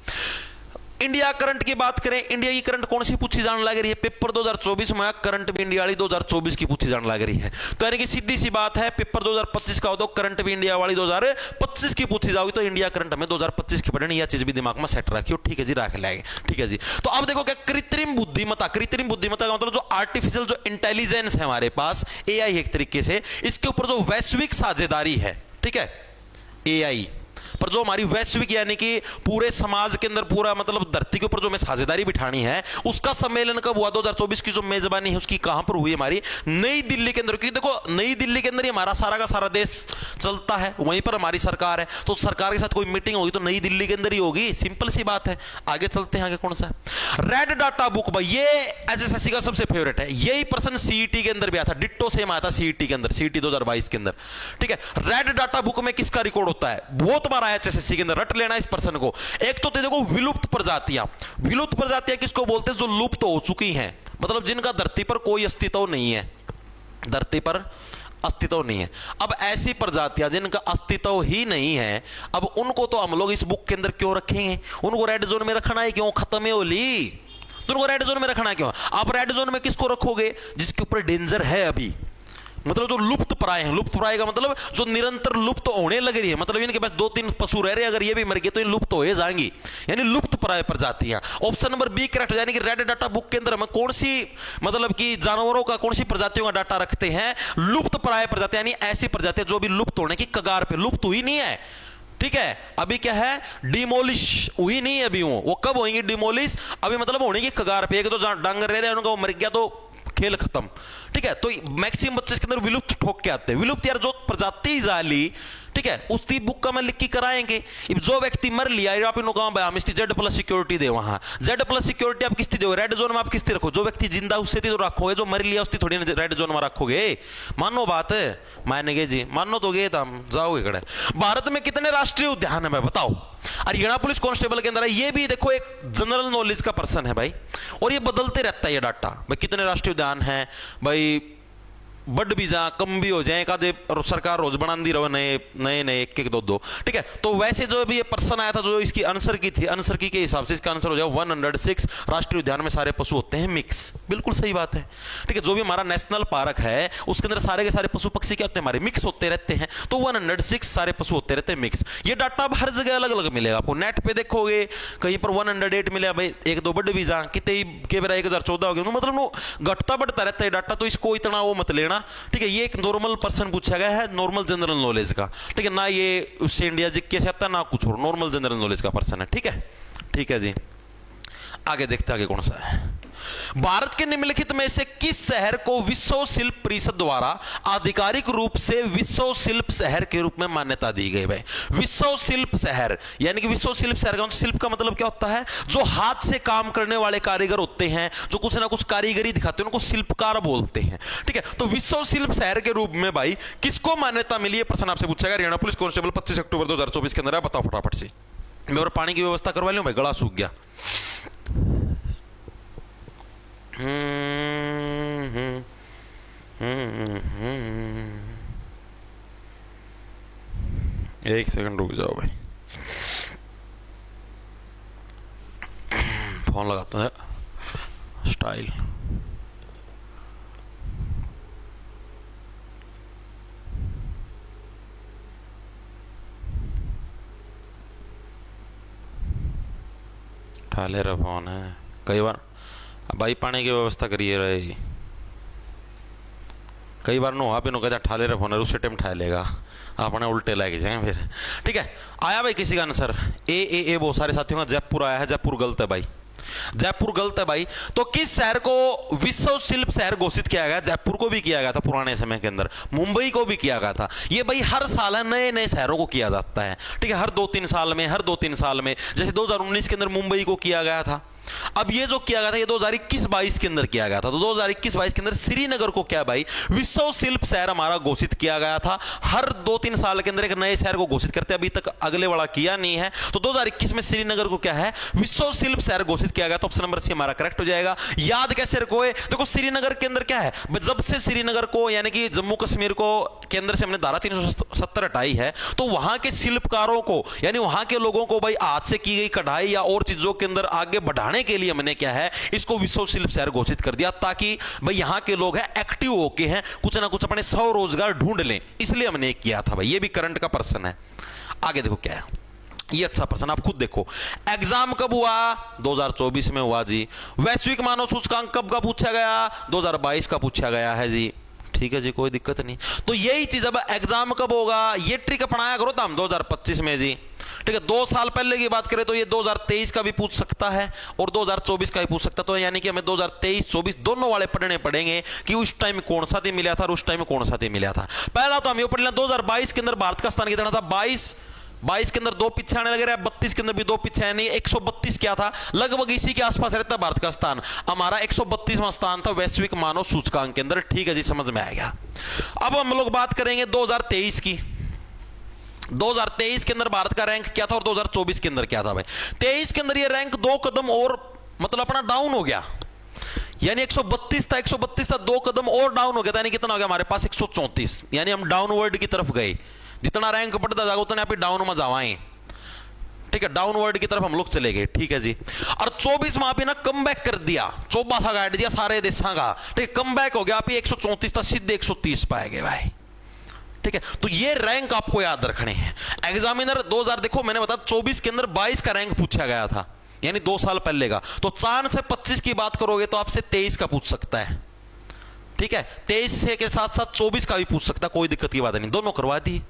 इंडिया करंट की बात करें, इंडिया की करंट कौन सी पूछी जाने लग रही है? पेपर 2024 में करंट भी इंडिया वाली 2024 की पूछी जाने लग रही है। तो यानी कि सीधी सी बात है, पेपर 2025 का हो तो करंट भी इंडिया वाली 2025 की पूछी जाओगी, तो इंडिया करंट हमें 2025 की पढ़नी, यह चीज भी दिमाग में सेट रखियो, ठीक है जी, रख लेंगे, ठीक है जी। तो अब देखो क्या कृत्रिम बुद्धिमत्ता, कृत्रिम बुद्धिमत्ता का मतलब जो आर्टिफिशियल जो इंटेलिजेंस है हमारे पास, एआई एक तरीके से, इसके ऊपर जो वैश्विक साझेदारी है, ठीक है, एआई पर जो हमारी वैश्विक यानी कि पूरे समाज के अंदर पूरा मतलब धरती के ऊपर जो हमें साझेदारी बिठानी है, उसका सम्मेलन कब हुआ? 2024 की जो मेजबानी है उसकी कहां पर हुई? हमारी नई दिल्ली के अंदर। क्योंकि देखो नई दिल्ली के अंदर ही हमारा सारा का सारा देश चलता है, वहीं पर हमारी सरकार है, तो सरकार के साथ कोई मीटिंग होगी तो नई दिल्ली के अंदर ही होगी। सिंपल सी बात है। आगे चलते हैं, आगे कौन सा है? रेड डाटा बुक भाई, ये एचएसएससी का सबसे फेवरेट है। यही प्रश्न सीईटी के अंदर भी आया था, डिट्टो सेम आया था सीईटी के अंदर, सीईटी 2022 के अंदर। ठीक है, रेड डाटा बुक में किसका रिकॉर्ड होता है? बहुत बार आया एचएसएससी के अंदर, रट लेना इस प्रश्न को। एक तो देखो विलुप्त प्रजातियां, विलुप्त प्रजातियां किसको बोलते हैं? जो लुप्त हो चुकी हैं, मतलब जिनका धरती पर कोई अस्तित्व नहीं है, धरती पर अस्तित्व नहीं है। अब ऐसी प्रजातियां जिनका अस्तित्व ही नहीं है, अब उनको तो हम लोग इस बुक के अंदर क्यों रखेंगे? उनको रेड जोन में रखना है क्यों? खत्म है होली, तो उनको रेड जोन में रखना है क्यों? आप रेड जोन में किसको रखोगे? जिसके ऊपर डेंजर है अभी, मतलब जो लुप्त प्राय है। लुप्त प्राय का मतलब जो निरंतर लुप्त होने लग रही है, मतलब इनके पास 2-3 पशु रह रहे हैं, अगर ये भी मर गए तो ये लुप्त हो जाएंगी, यानी लुप्त प्राय प्रजातियां। ऑप्शन नंबर बी करेक्ट, यानी कि रेड डाटा बुक के अंदर हम कौन सी मतलब कि जानवरों का, कौन सी प्रजातियों का डाटा रखते हैं? लुप्त प्राय प्रजातियां, यानी ऐसी प्रजातियां जो अभी लुप्त होने की कगार पे, लुप्त हुई नहीं है। ठीक है, अभी क्या है? डिमोलिश हुई नहीं है अभी। वो कब होंगी डिमोलिश? अभी मतलब होने की कगार पे। एक तो डांगर रह रहे हैं, उनका वो मर गया तो खेल खत्म। ठीक है, तो मैक्सिमम बच्चे इसके अंदर विलुप्त ठोक के आते हैं। विलुप्त यार जो प्रजाति जाली, ठीक है, उसकी बुक का मैं लिख के कराएंगे। जो व्यक्ति मर लिया, आप इनको कहा भाई हम इसकी Z+ सिक्योरिटी दे, वहां Z+ सिक्योरिटी आप किसकी दोगे? रेड जोन में आप किसकी रखो? जो व्यक्ति जिंदा उससे तो रखोगे, जो मर लिया उसकी थोड़ी रेड जोन में रखोगे। मानो बात है, मानेंगे जी, मानो तो गए हम जाओगे कड़े। भारत में कितने राष्ट्रीय उद्यान है भाई बताओ? हरियाणा पुलिस कांस्टेबल के अंदर है। ये भी देखो एक जनरल नॉलेज का पर्सन है भाई, और ये बदलते रहता है ये डाटा भाई। कितने राष्ट्रीय उद्यान है भाई? बड भी जा कम भी हो जाए का, सरकार रोज बना दी रहो नए नए नए, एक एक दो दो। ठीक है, तो वैसे जो अभी ये पर्सन आया था जो इसकी आंसर की थी, आंसर की के हिसाब से इसका आंसर हो जाए 106 राष्ट्रीय उद्यान में सारे पशु होते हैं मिक्स। बिल्कुल सही बात है। ठीक है, जो भी हमारा नेशनल पार्क है उसके अंदर सारे के सारे पशु पक्षी क्या होते हैं? हमारे मिक्स होते रहते हैं। तो 106 सारे पशु होते रहते हैं मिक्स। ये डाटा अब हर जगह अलग अलग मिलेगा आपको। नेट पे देखोगे कहीं पर 108 मिला भाई, एक दो बड भी जा कितने के बेरा 1014 हो गया, मतलब वो घटता बढ़ता रहता है डाटा। तो इसको इतना वो मत लेना। ठीक है, ये एक नॉर्मल पर्सन पूछा गया है, नॉर्मल जनरल नॉलेज का। ठीक है ना, ये उससे इंडिया जीके से आता ना कुछ और, नॉर्मल जनरल नॉलेज का पर्सन है। ठीक है, ठीक है जी, आगे देखते हैं आगे कौन सा है। भारत के निम्नलिखित में से किस शहर को विश्व शिल्प परिषद द्वारा आधिकारिक रूप से विश्व शिल्प शहर के रूप में मान्यता दी गई? भाई विश्व शिल्प शहर, यानी कि विश्व शिल्प शहर का शिल्प का मतलब क्या होता है? जो हाथ से काम करने वाले कारीगर होते हैं, जो कुछ ना कुछ कारीगरी दिखाते हैं, उनको शिल्पकार बोलते हैं। ठीक है, तो विश्व शिल्प शहर के रूप में भाई किसको मान्यता मिली? है प्रश्न आपसे पूछा गया। हरियाणा पुलिस कांस्टेबल 25 अक्टूबर 2024 के अंदर है। बताओ फटाफट से। मैं पानी की व्यवस्था करवा लूं भाई, गला सूख गया। एक सेकंड रुक जाओ भाई, फोन लगाता है स्टाइल। ठाले रहा फोन है कई बार भाई, पानी की व्यवस्था करिए रहे। कई बार नो आप कहता ठाले रहे फोन है, उसी टाइम ठा लेगा, आपने उल्टे लगे जाए फिर। ठीक है, आया भाई किसी का आंसर ए बहुत सारे साथियों का जयपुर आया है। जयपुर गलत है भाई, जयपुर गलत है भाई। तो किस शहर को विश्व शिल्प शहर घोषित किया गया? जयपुर को भी किया गया था पुराने समय के अंदर, मुंबई को भी किया गया था। ये भाई हर साल नए नए शहरों को किया जाता है। ठीक है, हर 2-3 साल में, हर 2-3 साल में। जैसे 2019 के अंदर मुंबई को किया गया था। अब ये जो किया गया था ये 2021-22 के अंदर किया गया था। तो 2021-22 के अंदर श्रीनगर को क्या भाई विश्व शिल्प शहर हमारा घोषित किया गया था। हर 2-3 साल के अंदर एक नए शहर को घोषित करते हैं, अभी तक अगले वाला किया नहीं है। तो 2021 में श्रीनगर को क्या है विश्व शिल्प शहर घोषित किया गया। तो ऑप्शन नंबर सी हमारा करेक्ट हो जाएगा। याद कैसे रखो है? देखो श्रीनगर के अंदर क्या है, जब से श्रीनगर को यानी कि जम्मू कश्मीर को केंद्र से हमने धारा 370 हटाई है, तो वहां के शिल्पकारों को यानी वहां के लोगों को भाई हाथ से की गई कढ़ाई या और चीजों के अंदर आगे बढ़ाने के लिए हमने क्या है इसको विश्व शिल्प शहर घोषित कर दिया, ताकि भाई यहां के लोग हैं एक्टिव होके हैं कुछ ना कुछ अपने स्वरोजगार ढूंढ लें, इसलिए हमने किया था भाई। ये भी करंट का पर्सन है। आगे देखो क्या है, ये अच्छा प्रश्न आप खुद देखो। एग्जाम कब हुआ? 2024 में हुआ जी। वैश्विक मानव सूचकांक कब का पूछा गया? 2022 का पूछा गया है जी। ठीक है जी, कोई दिक्कत नहीं। तो यही चीज अब एग्जाम कब होगा ये ट्रिक अपनाया करो तो हम 2025 में जी। ठीक है, 2 साल पहले की बात करें तो ये 2023 का भी पूछ सकता है और 2024 का भी पूछ सकता है। तो यानी कि हमें 2023-24 दोनों वाले पढ़ने पड़ेंगे कि उस टाइम कौन सा दिन मिला था और उस टाइम कौन सा दिन मिला था। पहला तो हम ये पढ़ लें 2022 के अंदर भारत का स्थान कितना था, 22 के अंदर 2 पीछे आने लगे, 32 के अंदर भी 2 पीछे आने, 132 क्या था, लगभग इसी के आसपास रहता भारत का स्थान। हमारा 132वां स्थान था वैश्विक मानव सूचकांक के अंदर। ठीक है जी, समझ में आएगा। अब हम लोग बात करेंगे 2023 की। 2023 के अंदर भारत का रैंक क्या था और 2024 के अंदर क्या था भाई। 23 के अंदर ये रैंक 2 कदम और मतलब अपना डाउन हो गया, यानी 132 था, 132 था, 2 कदम और डाउन हो गया था, यानी कितना हो गया हमारे पास 134, यानी हम डाउनवर्ड की तरफ गए। जितना रैंक बढ़ता जाएगा उतना आप डाउन में जावाएं। ठीक है, डाउनवर्ड की तरफ हम लोग चले गए। ठीक है जी। और 24 वहां पे ना कम बैक कर दिया, 24 गाइड दिया सारे देशों का। ठीक है, कम बैक हो गया, आप 134 था सीधे 130 पाएंगे भाई। ठीक है, तो ये रैंक आपको याद रखने हैं। एग्जामिनर 2000 देखो मैंने बताया 24 के अंदर 22 का रैंक पूछा गया था, यानी 2 साल पहले का। तो 4 से 25 की बात करोगे तो आपसे 23 का पूछ सकता है। ठीक है, 23 से के साथ साथ 24 का भी पूछ सकता है, कोई दिक्कत की बात नहीं, दोनों करवा दी।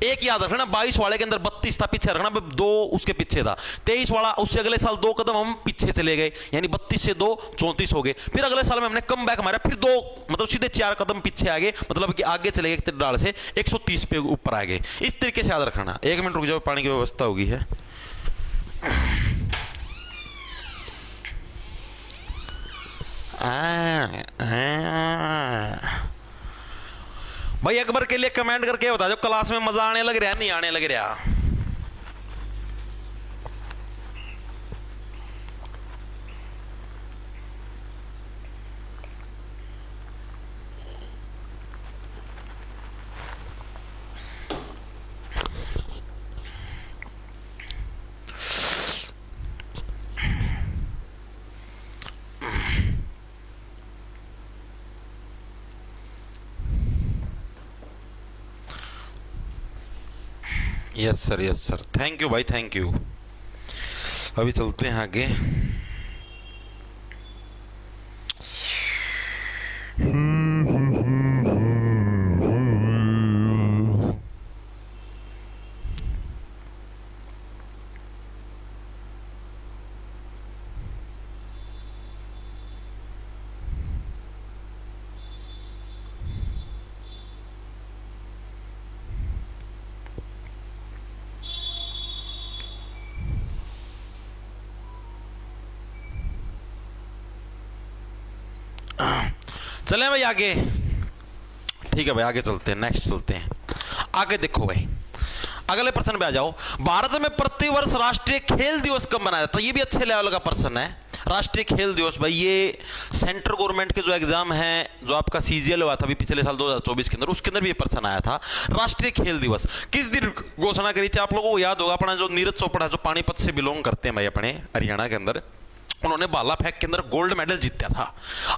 एक याद रखना 22 वाले के अंदर 32 था, पीछे रखना 2 उसके पीछे था। 23 वाला उससे अगले साल 2 कदम हम पीछे चले गए, यानी 32 से 2 34 हो गए। फिर अगले साल में हमने कम बैक मारा, फिर 2 मतलब सीधे 4 कदम पीछे आ गए, मतलब कि आगे चले गए डाल से 130 पे ऊपर आ गए। इस तरीके से याद रखना। 1 मिनट रुक जाओ, पानी की व्यवस्था होगी है। भाई अकबर के लिए कमेंट करके बता दो क्लास में मजा आने लग रहा है नहीं आने लग रहा। यस सर, थैंक यू भाई, थैंक यू। अभी चलते हैं आगे। चलें भाई आगे। ठीक है भाई, आगे चलते हैं, नेक्स्ट चलते हैं। आगे देखो भाई, अगले प्रश्न पे आ जाओ। भारत में प्रतिवर्ष राष्ट्रीय खेल दिवस कब मनाया जाता है? ये भी अच्छे लेवल का प्रश्न है। राष्ट्रीय खेल दिवस भाई, ये सेंट्रल गवर्नमेंट के जो एग्जाम है, जो आपका सीजीएल हुआ था अभी पिछले साल 2024 के अंदर, उसके अंदर भी ये प्रश्न आया था। राष्ट्रीय खेल दिवस किस दिन घोषणा करी थी? आप लोगों को याद होगा, अपना जो नीरज चोपड़ा जो पानीपत से बिलोंग करते हैं भाई, अपने हरियाणा के अंदर, उन्होंने भाला फेंक के अंदर गोल्ड मेडल जीता था।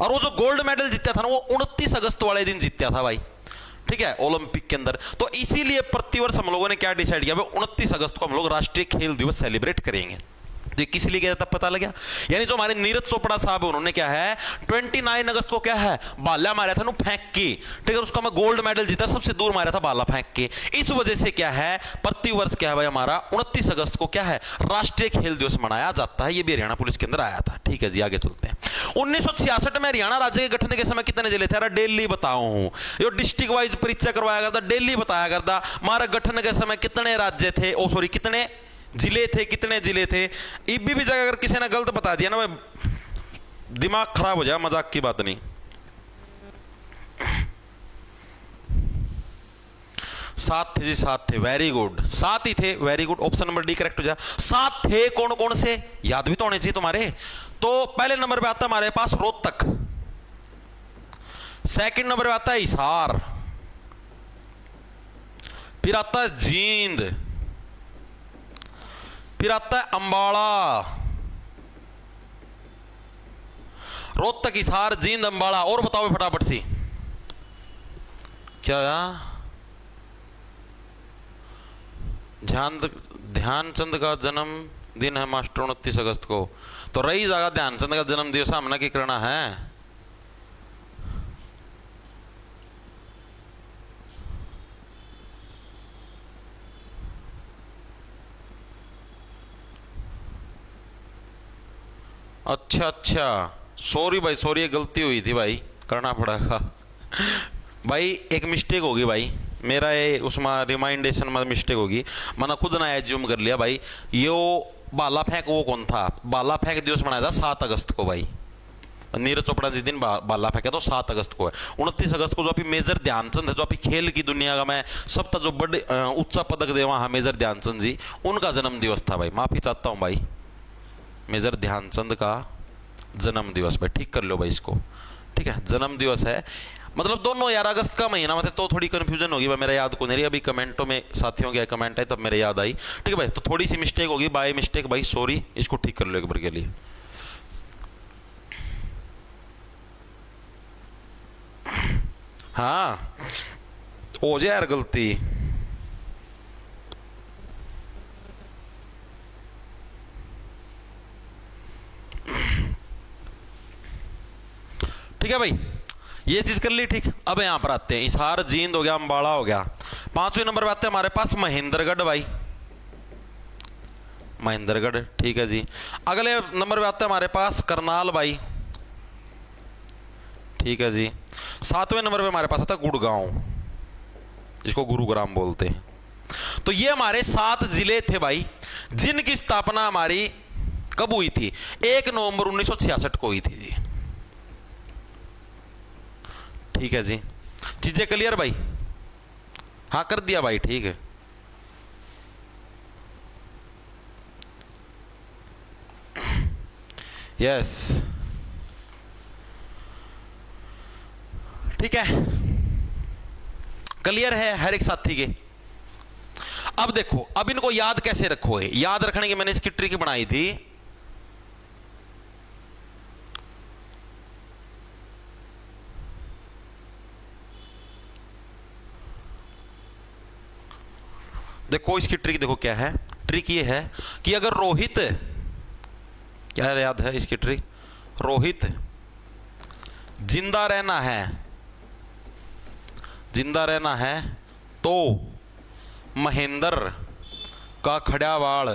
और वो जो गोल्ड मेडल जीता था ना, वो 29 अगस्त वाले दिन जीता था भाई। ठीक है, ओलंपिक के अंदर। तो इसीलिए प्रतिवर्ष हम लोगों ने क्या डिसाइड किया, 29 अगस्त को हम लोग राष्ट्रीय खेल दिवस सेलिब्रेट करेंगे। तो किस लिए गया तब पता लगा, यानी जो हमारे नीरज चोपड़ा साहब है, उन्होंने क्या है 29 अगस्त को क्या है भाला मारा था ना फेंक के। ठीक है, उसका मैं गोल्ड मेडल जीता, सबसे दूर मारा था भाला फेंक के। इस वजह से क्या है प्रतिवर्ष क्या है भाई हमारा 29 अगस्त को क्या है राष्ट्रीय खेल दिवस मनाया जाता है। ये भी हरियाणा पुलिस के अंदर आया था। ठीक है जी, आगे चलते हैं। 1966 में हरियाणा राज्य के गठन के समय कितने जिले थे? दिल्ली बताओ हूं, ये डिस्ट्रिक्ट वाइज परीक्षा करवाया करता, दिल्ली बताया करता। हमारा गठन के समय कितने राज्य थे, ओ सॉरी कितने जिले थे, कितने जिले थे? इबी भी जगह अगर किसी ने गलत बता दिया ना भाई, दिमाग खराब हो जाए, मजाक की बात नहीं। 7 थे जी, 7 थे, वेरी गुड, 7 ही थे, very good. Option number D correct हो जाए। 7 थे, कौन कौन से याद भी तो होने चाहिए तुम्हारे। तो पहले नंबर पे आता है हमारे पास रोहतक, सेकंड नंबर पे आता है हिसार, फिर आता है जींद, फिर आता है अंबाला। रोहतक, हिसार, जींद, अंबाला। और बताओ फटाफट सी क्या ध्यानचंद का जन्म दिन है मास्टर 29 अगस्त को। तो रही जाएगा ध्यानचंद का जन्म दिवस हमने क्या करना है। अच्छा अच्छा, सॉरी भाई सॉरी, ये गलती हुई थी भाई, करना पड़ेगा भाई, एक मिस्टेक होगी भाई, मेरा ये उसमें रिमाइंडेशन में मिस्टेक होगी, मैंने खुद ना एज्यूम कर लिया भाई। यो बाला फेंक वो कौन था, बाला फेंक दिवस मनाया था 7 अगस्त को भाई, नीरज चोपड़ा जिस दिन बाला फेंका तो 7 अगस्त को है। 29 अगस्त को जो अभी मेजर ध्यानचंद है, जो अभी खेल की दुनिया का मैं सबका जो बड़े ऊंचा पदक दे वहाँ मेजर ध्यानचंद जी, उनका जन्म दिवस था भाई, माफी चाहता हूँ भाई, मेजर ध्यानचंद का जन्म दिवस भाई, ठीक कर लो भाई इसको, ठीक है, जन्म दिवस है, मतलब दोनों यार अगस्त का महीना में थे, तो थोड़ी कंफ्यूजन होगी भाई, मेरा याद को नहीं रही, अभी कमेंटों में साथियों के कमेंट है तब मेरे याद आई, ठीक है भाई, तो थोड़ी सी मिस्टेक होगी, बाय मिस्टेक भाई, सॉरी, इसको ठीक कर लो एक बार के लिए। हाँ हो जाए यार गलती, ठीक है भाई, ये चीज कर ली ठीक। अब यहां पर आते हैं, हिसार जींद हो गया, अंबाला हो गया। 5वें नंबर पे आते हैं हमारे पास महेंद्रगढ़ भाई, महेंद्रगढ़, ठीक है जी। अगले नंबर पे आते हैं हमारे पास करनाल भाई, ठीक है जी। 7वें नंबर पे हमारे पास आता है गुड़गांव, जिसको गुरुग्राम बोलते हैं। तो ये हमारे 7 जिले थे भाई, जिनकी स्थापना हमारी कब हुई थी, 1 नवंबर 1966 को हुई थी जी, ठीक है जी। चीजें क्लियर भाई, हाँ कर दिया भाई, ठीक है। यस ठीक है, क्लियर है हर एक साथी के। अब देखो, अब इनको याद कैसे रखोगे, याद रखने की मैंने इसकी ट्रिक बनाई थी। देखो इसकी ट्रिक देखो क्या है, ट्रिक ये है कि अगर रोहित, क्या याद है इसकी ट्रिक, रोहित जिंदा रहना है, जिंदा रहना है तो महेंद्र का खड़्यावाड़,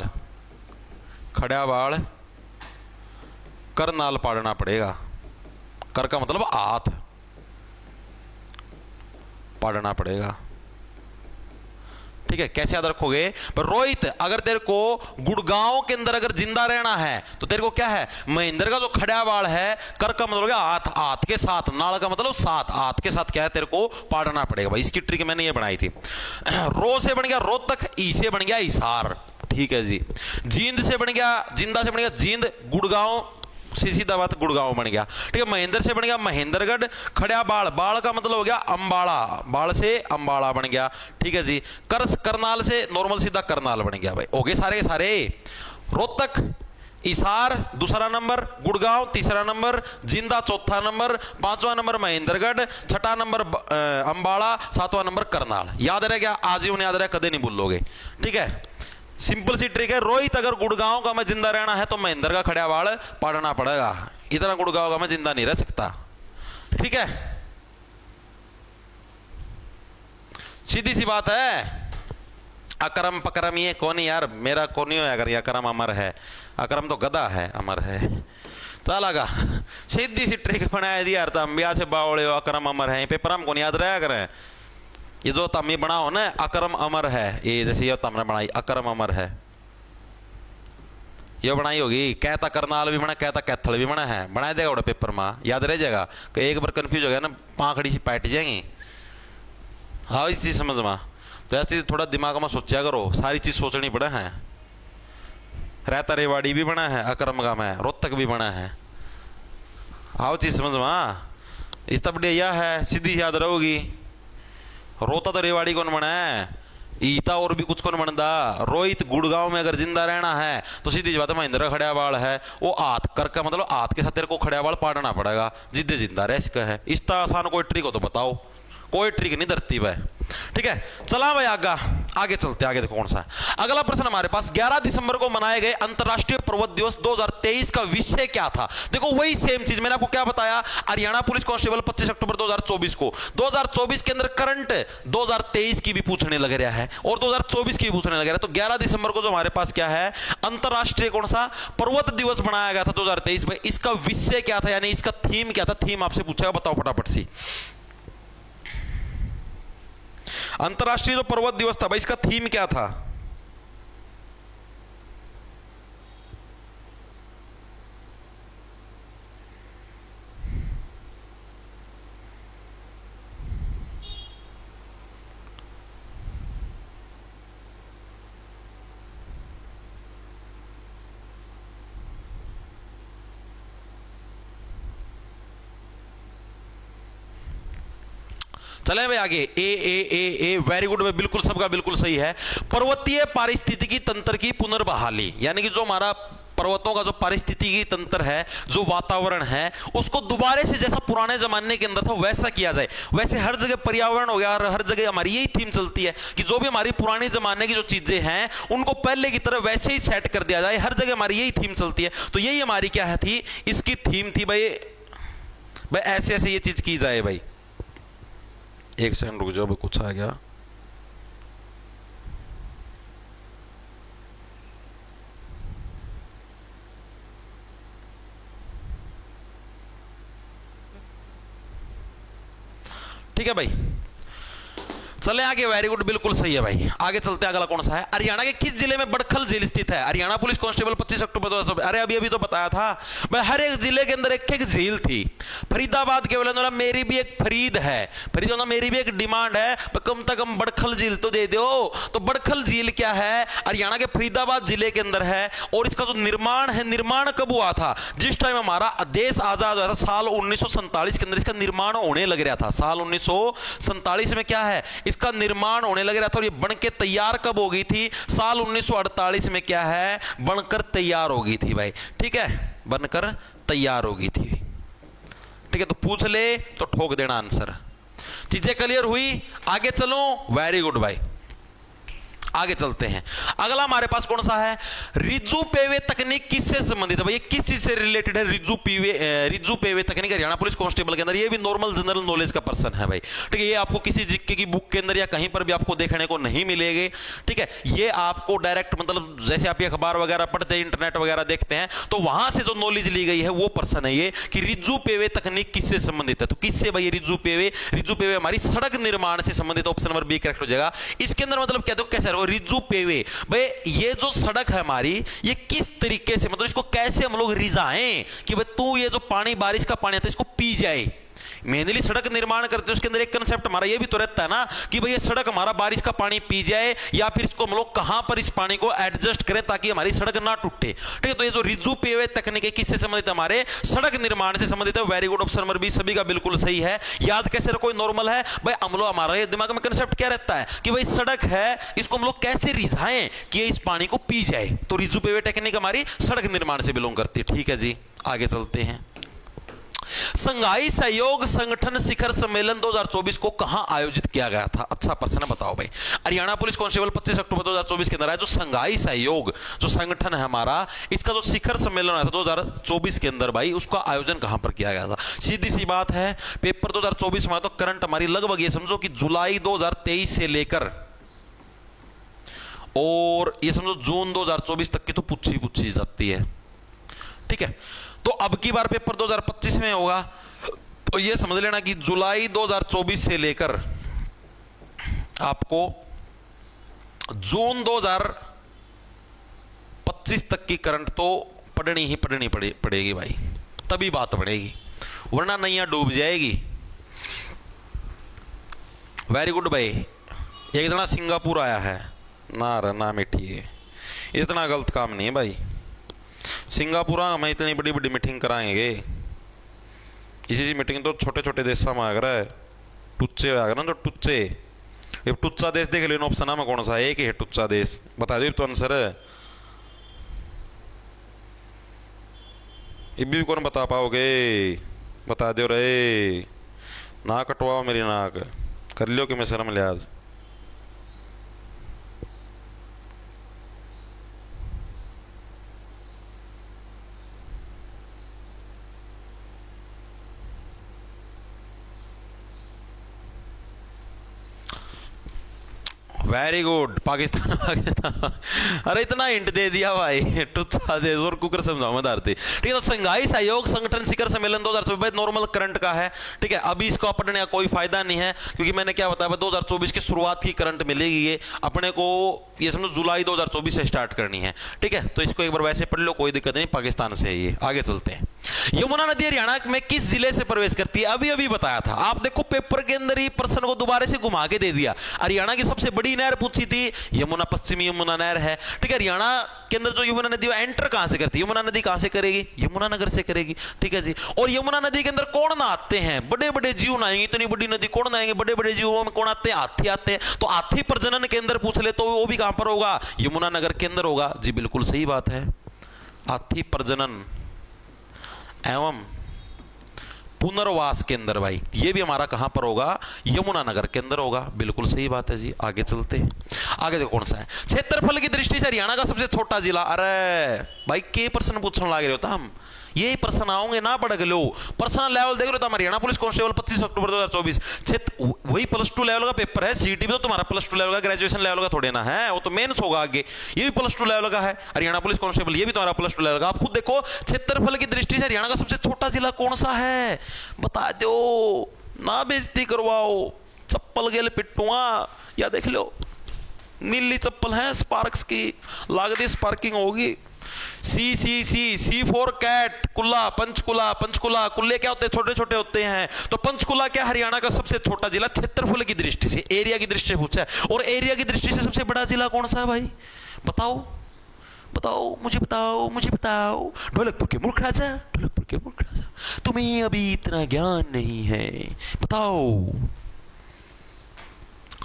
खड़्यावाड़ करनाल पाड़ना पड़ेगा। कर का मतलब हाथ, पाड़ना पड़ेगा, ठीक है। कैसे याद रखोगे, पर रोहित अगर तेरे को गुड़गांव के अंदर अगर जिंदा रहना है तो तेरे को क्या है, महेंद्र का जो खड़्यावाड़ है, कर का मतलब क्या, हाथ, हाथ के साथ, नाल का मतलब साथ, हाथ के साथ क्या है, तेरे को पाड़ना पड़ेगा भाई। इसकी ट्रिक मैंने ये बनाई थी। रो से बन गया रोहतक, ई से बन गया हिसार, ठीक है जी। जींद से बन गया, जिंदा से बन गया जींद, गुड़गांव सीधा बात गुड़गांव बन गया, ठीक है। महेंद्र से बन गया महेंद्रगढ़, खड़्याबाड़, बाड़ का मतलब हो गया अंबाड़ा, बाड़ से अंबाड़ा बन गया, ठीक है जी। करनाल से नॉर्मल सीधा करनाल बन गया भाई, हो गए सारे के सारे। रोहतक, हिसार दूसरा नंबर, गुड़गांव तीसरा नंबर, जिंदा चौथा नंबर, 5वां नंबर महेंद्रगढ़, 6ठा नंबर अंबाड़ा, 7वां नंबर करनाल। याद रह गया, आजीवन याद रहे, कदे नहीं भूलोगे, ठीक है। सिंपल सी ट्रिक है, रोहित अगर गुड़गांव का मैं जिंदा रहना है तो महेंद्र का खड़्यावाड़ पाड़ना पड़ेगा, इतना गुड़गांव का मैं जिंदा नहीं रह सकता, ठीक है। सीधी सी बात है। अकरम पकरम ये कौन यार, मेरा कौन ही अगर अकरम अमर है, अकरम तो गधा है, अमर है, चलागा। सीधी सी ट्रिक बनाया जी यार, तुम ब्याह से बावड़े हो, अकरम अमर है, पेपर हम कौन याद रहा करें। ये जो तमी बनाओ ना, अकरम अमर है, ये जैसे ये तुमने बनाई अकरम अमर है, ये बनाई होगी। कहता करनाल भी बना, कहता कैथल भी बना है, बना देगा वो पेपर में, याद रह जाएगा। कि एक बार कंफ्यूज हो गया ना, पाखड़ी सी पैट जाएंगी। हाँ इस चीज समझ में, तो ऐसी चीज थोड़ा दिमाग में सोचा करो, सारी चीज सोचनी पड़े हैं। रहता रेवाड़ी भी बना है अकरम का में, रोहतक भी बना है, हाँ चीज समझ में। इस तब बढ़िया है, सीधी याद रहोगी। रोता तो रेवाड़ी कौन बना है, ईता और भी कुछ कौन बनता। रोहित गुड़गांव में अगर जिंदा रहना है तो सीधी बात है, महेंद्र खड़्यावाड़ है, वो हाथ कर का मतलब हाथ के साथ तेरे को खड़्यावाड़ पाड़ना पड़ेगा, जिद्दे जिंदा रह इसका है। इस तरह आसान कोई ट्रिक हो तो बताओ, कोई ट्रिक नहीं धरती भाई। ठीक है, चला भाई आगे चलते, आगे देखो कौन सा है अगला प्रश्न हमारे पास। 11 दिसंबर को मनाए गए अंतरराष्ट्रीय पर्वत दिवस 2023 का विषय क्या था? देखो वही सेम चीज मैंने आपको क्या बताया, हरियाणा पुलिस कांस्टेबल 25 अक्टूबर 2024 को, 2024 के अंदर करंट 2023 की भी पूछने लग रहा है और 2024 की भी पूछने लग रहा है। तो 11 दिसंबर को जो हमारे पास क्या है, अंतरराष्ट्रीय कौन सा पर्वत दिवस बनाया गया था 2023 में, इसका विषय क्या था, यानी इसका थीम क्या था? थीम आपसे पूछेगा, बताओ फटाफट सी। अंतरराष्ट्रीय जो पर्वत दिवस था भाई, इसका थीम क्या था? चले भाई आगे, ए वेरी गुड भाई, बिल्कुल सबका बिल्कुल सही है। पर्वतीय पारिस्थितिकी तंत्र की पुनर्बहाली, यानी कि जो हमारा पर्वतों का जो पारिस्थितिकी तंत्र है, जो वातावरण है, उसको दोबारा से जैसा पुराने जमाने के अंदर था वैसा किया जाए। वैसे हर जगह पर्यावरण हो गया और हर जगह हमारी यही थीम चलती है कि जो भी हमारी पुराने जमाने की जो चीजें हैं उनको पहले की तरह वैसे ही सेट कर दिया जाए। हर जगह हमारी यही थीम चलती है, तो यही हमारी क्या है थी, इसकी थीम थी भाई ऐसे ऐसे ये चीज की जाए भाई। एक सेकंड रुक जाओ, कुछ आ गया। ठीक है भाई, चले आगे, वेरी गुड, बिल्कुल सही है भाई। आगे चलते हैं, अगला कौन सा है? हरियाणा के किस जिले में बड़खल झील स्थित है? हरियाणा पुलिस कांस्टेबल 25 अक्टूबर 2024। अरे अभी तो बताया था भाई, हर एक जिले के अंदर एक एक झील थी। फरीदाबाद के बोला मेरी भी एक फरीद है, फरीद मेरी भी एक डिमांड है, कम से कम बड़खल झील तो दे दो। तो बड़खल झील क्या है? हरियाणा के फरीदाबाद जिले के अंदर है। और इसका जो निर्माण है, निर्माण कब हुआ था? जिस टाइम हमारा देश आजाद हुआ था साल 1947 के अंदर इसका निर्माण होने लग रहा था। साल 1947 में क्या है, इसका निर्माण होने लग रहा था। और ये बनके तैयार कब हो गई थी? साल 1948 में क्या है, बनकर तैयार हो गई थी भाई। ठीक है, बनकर तैयार हो गई थी। ठीक है, तो पूछ ले तो ठोक देना आंसर। चीजें क्लियर हुई? आगे चलो, वेरी गुड भाई, आगे चलते हैं। अगला हमारे पास कौन सा है? रिजू पेवे तकनीक किससे संबंधित है भाई? ये किस चीज से रिलेटेड है? रिजू पेवे तकनीक हरियाणा पुलिस कांस्टेबल के अंदर, ये भी नॉर्मल जनरल नॉलेज का पर्सन है भाई। ठीक है, ये आपको किसी जीके की बुक के अंदर या कहीं पर भी आपको देखने को नहीं मिलेगी। ठीक है, ये आपको डायरेक्ट मतलब जैसे आप ये अखबार वगैरह पढ़ते हैं, इंटरनेट वगैरह देखते हैं, तो वहां से जो नॉलेज ली गई है वो पर्सन है ये, कि रिजू पेवे तकनीक किससे संबंधित है। तो किससे भाई? रिजू पेवे हमारी सड़क निर्माण से संबंधित। ऑप्शन नंबर बी करेक्ट हो जाएगा। इसके अंदर मतलब क्या, तो कैसे रिजू पेवे भाई, ये जो सड़क है हमारी, ये किस तरीके से, मतलब इसको कैसे हम लोग रिझाएं कि भाई तू ये जो पानी, बारिश का पानी आता है, इसको पी जाए। मेनली सड़क निर्माण करते हैं, उसके अंदर एक कंसेप्ट हमारा ये भी तो रहता है ना कि भाई ये सड़क हमारा बारिश का पानी पी जाए, या फिर इसको हम लोग कहां पर इस पानी को एडजस्ट करें ताकि हमारी सड़क ना टूटे। ठीक है, तो ये जो रिजू पेवे तकनीक है किससे संबंधित? हमारे सड़क निर्माण से संबंधित है। Very good, option number B सभी का बिल्कुल सही है। याद कैसे रखो, नॉर्मल है भाई। हम लोग, हमारा दिमाग में कंसेप्ट क्या रहता है कि भाई सड़क है, इसको हम लोग कैसे रिझाएं कि इस पानी को पी जाए। तो रिजू पेवे टेक्निक हमारी सड़क निर्माण से बिलोंग करती है। ठीक है जी, आगे चलते हैं। संघाई सहयोग संगठन शिखर सम्मेलन 2024 को कहां आयोजित किया गया था? अच्छा प्रश्न है, बताओ भाई। हरियाणा पुलिस कांस्टेबल 25 अक्टूबर 2024 के अंदर है जो संघाई सहयोग जो संगठन है हमारा, इसका जो शिखर सम्मेलन आया था 2024 के अंदर भाई, उसका आयोजन कहां पर किया गया था? सीधी सी बात है, पेपर 2024 में तो करंट हमारी लगभग ये समझो कि जुलाई 2023 से लेकर और ये समझो जून 2024 तक की तो पूछी जाती है। ठीक है, तो अब की बार पेपर 2025 में होगा, तो ये समझ लेना कि जुलाई 2024 से लेकर आपको जून 2025 तक की करंट तो पढ़नी पड़ेगी भाई, तभी बात बढ़ेगी, वरना नैया डूब जाएगी। वेरी गुड भाई। एक जना सिंगापुर आया है ना मिठी है, इतना गलत काम नहीं है भाई। सिंगापुर में इतनी बड़ी बड़ी मीटिंग कराएंगे, इसी मीटिंग तो छोटे छोटे देशों में आ रहा है, टुच्चे आ गया ना, तो टुच्चे, ये टुच्चा देश देख लेना ऑप्शन में कौन सा? एक ही है टुच्चा देश, बता दो तो आंसर है। ये भी कौन बता पाओगे? बता दो रे, नाक कटवाओ मेरी नाक। कर लियो कि मैं शर्म लिहाज। Very good, Pakistan Pakistan. अरे इतना हिंट दे दिया भाई, टुच्चा दे और कुकर समझाओ मदारती। ठीक है, तो संघाई सहयोग संगठन शिखर सम्मेलन 2024 नॉर्मल करंट का है। ठीक है, अभी इसको पढ़ने का कोई फायदा नहीं है, क्योंकि मैंने क्या बताया 2024 की शुरुआत की करंट मिलेगी। ये अपने को ये समझो जुलाई 2024 से स्टार्ट करनी है। ठीक है, तो इसको एक बार वैसे पढ़ लो, कोई दिक्कत नहीं, पाकिस्तान से है ये। आगे चलते हैं। यमुना नदी हरियाणा में किस जिले से प्रवेश करती है? अभी अभी बताया था। आप देखो पेपर के अंदर ही प्रश्न को दोबारा से घुमा के दे दिया। हरियाणा की सबसे बड़ी नहर पूछी थी, यमुना पश्चिमी यमुना नहर है। ठीक है, हरियाणा के अंदर जो यमुना नदी है एंटर कहां से करती है? यमुना नदी कहां से करेगी? यमुना नगर से करेगी। ठीक है जी। और यमुना नदी के अंदर कौन नहाते हैं? बड़े बड़े जीव नहाएंगे। इतनी बड़ी नदी कौन नहाएंगे? बड़े बड़े जीवों में कौन आते हैं? हाथी आते हैं। तो हाथी प्रजनन के अंदर पूछ ले तो वो भी कहां पर होगा? यमुना नगर के अंदर होगा। जी बिल्कुल सही बात है। हाथी प्रजनन एवं पुनर्वास के अंदर भाई, ये भी हमारा कहां पर होगा? यमुना नगर के अंदर होगा। बिल्कुल सही बात है जी। आगे चलते हैं। आगे देखो कौन सा है। क्षेत्रफल की दृष्टि से हरियाणा का सबसे छोटा जिला। अरे भाई के प्रश्न पूछने लगे हो, हम ये प्रश्न आओगे ना पढ़ लो। पर्सनल लेवल देख रहे हो तो हरियाणा पुलिस कांस्टेबल 25 अक्टूबर 2024 क्षेत्र, वही +2 लेवल का पेपर है। सीईटी भी तो तुम्हारा +2 लेवल का, ग्रेजुएशन लेवल का थोड़े ना है, वो तो मेंस होगा आगे। ये भी +2 लेवल का है। हरियाणा पुलिस कांस्टेबल ये भी तुम्हारा +2 लेवल का। आप खुद देखो क्षेत्रफल की दृष्टि से हरियाणा का सबसे छोटा जिला कौन सा है? बता दो ना, बेइज्जती करवाओ। चप्पल गेल पिट्टुआ, या देख लो नीली चप्पल है स्पार्क्स की, लागती स्पार्किंग होगी। सी फॉर कैट, कुल्ला, पंचकुला। पंचकुला कुल्ले क्या होते हैं? छोटे छोटे होते हैं। तो पंचकुला क्या हरियाणा का सबसे छोटा जिला क्षेत्रफल की दृष्टि से, एरिया की दृष्टि से पूछा है। और एरिया की दृष्टि से सबसे बड़ा जिला कौन सा है भाई? बताओ बताओ, मुझे बताओ, मुझे बताओ। ढोलकपुर के मूर्ख राजा, ढोलकपुर के मूर्ख राजा, तुम्हें अभी इतना ज्ञान नहीं है, बताओ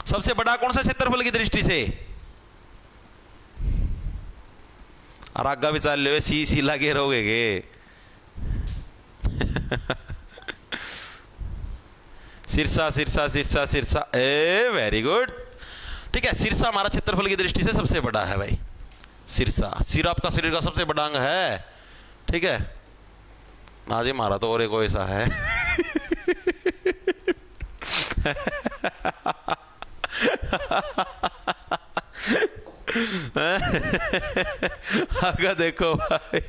सबसे बड़ा कौन सा क्षेत्रफल की दृष्टि से? आगा भी चाल लो, सी लगे रहोगे गे। Sirsa Sirsa Sirsa Sirsa, a very good. ठीक है, सिरसा हमारा क्षेत्रफल की दृष्टि से सबसे बड़ा है भाई। सिरसा, सिर आपका शरीर का सबसे बड़ा अंग है। ठीक है ना जी, हमारा तो और एक ऐसा है। आगे देखो भाई,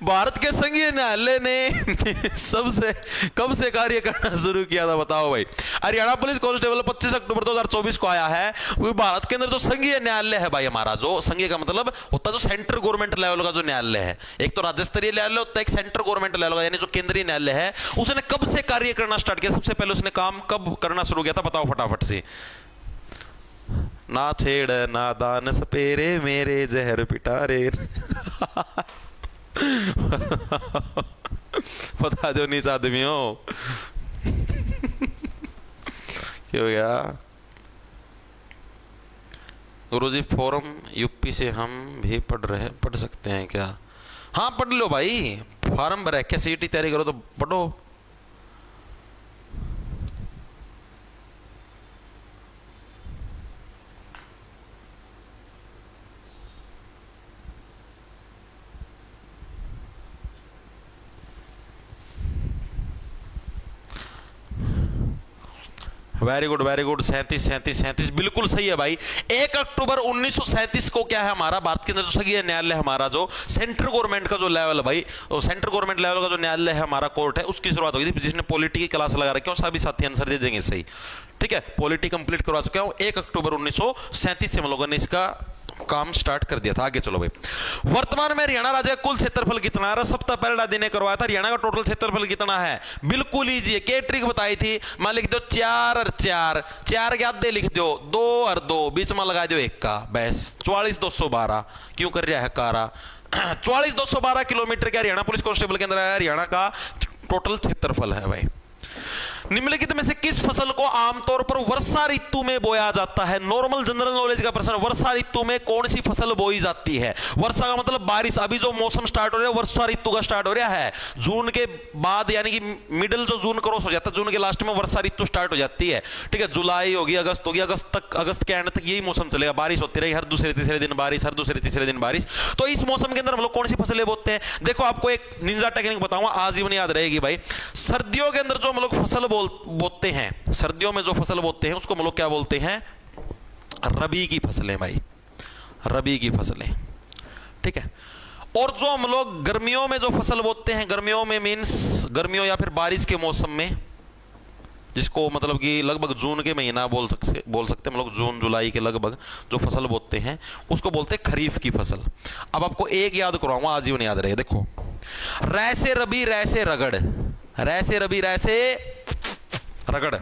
भारत के संघीय न्यायालय ने सबसे कब से कार्य करना शुरू किया था? बताओ भाई। हरियाणा पुलिस कांस्टेबल 25 अक्टूबर 2024 को आया है। वो भारत के अंदर जो संघीय न्यायालय है भाई हमारा, जो संघीय का मतलब होता है जो सेंट्रल गवर्नमेंट लेवल का जो न्यायालय है, एक तो राज्य स्तरीय न्यायालय होता है, एक सेंट्रल गवर्नमेंट लेवल का यानी जो केंद्रीय न्यायालय है, उसने कब से कार्य करना स्टार्ट किया? सबसे पहले उसने काम कब करना शुरू किया था? बताओ फटाफट से। ना छेड़ नादान सपेरे मेरे जहर पिटारे। बता दो नीच आदमियों। क्यों गया गुरुजी? फॉर्म यूपी से हम भी पढ़ सकते हैं क्या? हाँ पढ़ लो भाई, फॉर्म भर के सीटी तैयारी करो तो पढ़ो। Very good very good. 37 बिल्कुल सही है भाई। 1 अक्टूबर 1937 को क्या है हमारा भारत के अंदर जो संघीय न्यायालय हमारा जो सेंट्रल गवर्नमेंट का जो लेवल है भाई, सेंट्रल गवर्नमेंट लेवल का जो न्यायालय है हमारा, कोर्ट है, उसकी शुरुआत हुई थी। जिसने पॉलिटी की क्लास लगा रखी है सभी साथी आंसर दे देंगे सही। ठीक है, पॉलिटी कंप्लीट करवा चुका हूं। 1 अक्टूबर 1937 से हम लोगों ने इसका काम स्टार्ट कर दिया था। आगे चलो भाई। वर्तमान में हरियाणा राज्य का कुल क्षेत्रफल कितना है? सप्ताह पहले दिन ने करवाया था। हरियाणा का टोटल क्षेत्रफल कितना है? बिल्कुल इजी है। क्या ट्रिक बताई थी? मान लिख दो 4 और 4, 4 के आधे लिख दो, 2 और 2 बीच में लगा दो 1 का, बस 44,212। क्यों कर रहा है कारा? 44,212 किलोमीटर के हरियाणा पुलिस कांस्टेबल के अंदर है। हरियाणा का टोटल क्षेत्रफल है भाई। निम्नलिखित में से किस फसल को आमतौर पर वर्षा ऋतु में बोया जाता है? नॉर्मल जनरल नॉलेज का प्रश्न, वर्षा ऋतु में कौन सी फसल बोई जाती है? वर्षा का मतलब बारिश, अभी जो मौसम स्टार्ट हो रहा है वर्षा ऋतु का स्टार्ट हो रहा है। जून के बाद यानी कि मिडिल जो जून क्रॉस हो जाता है, जून के लास्ट में वर्षा ऋतु स्टार्ट हो जाती है। ठीक है, जुलाई होगी, अगस्त होगी, अगस्त के एंड तक यही मौसम चलेगा, बारिश होती रही, हर दूसरे तीसरे दिन बारिश, हर दूसरे तीसरे दिन बारिश। तो इस मौसम के अंदर हम लोग कौन सी फसलें बोते हैं? देखो आपको एक निंजा टेक्निक बताऊंगा, आजीवन याद रहेगी भाई। सर्दियों के अंदर जो हम लोग फसल बोते हैं, सर्दियों में जो फसल बोते हैं उसको हम लोग क्या बोलते हैं? रबी की फसलें भाई, रबी की फसलें। ठीक है, और जो हम लोग गर्मियों में जो फसल बोते हैं, गर्मियों में मीन्स गर्मियों या फिर बारिश के मौसम में, जिसको मतलब कि लगभग जून के महीना बोल सकते हैं हम लोग, जून जुलाई के लगभग जो फसल बोते हैं उसको बोलते हैं खरीफ की फसल। अब आपको एक याद करवाऊंगा, आजीवन याद रहे। देखो, रैसे रबी रैसे रगड़, रैसे रबी रैसे रगड़।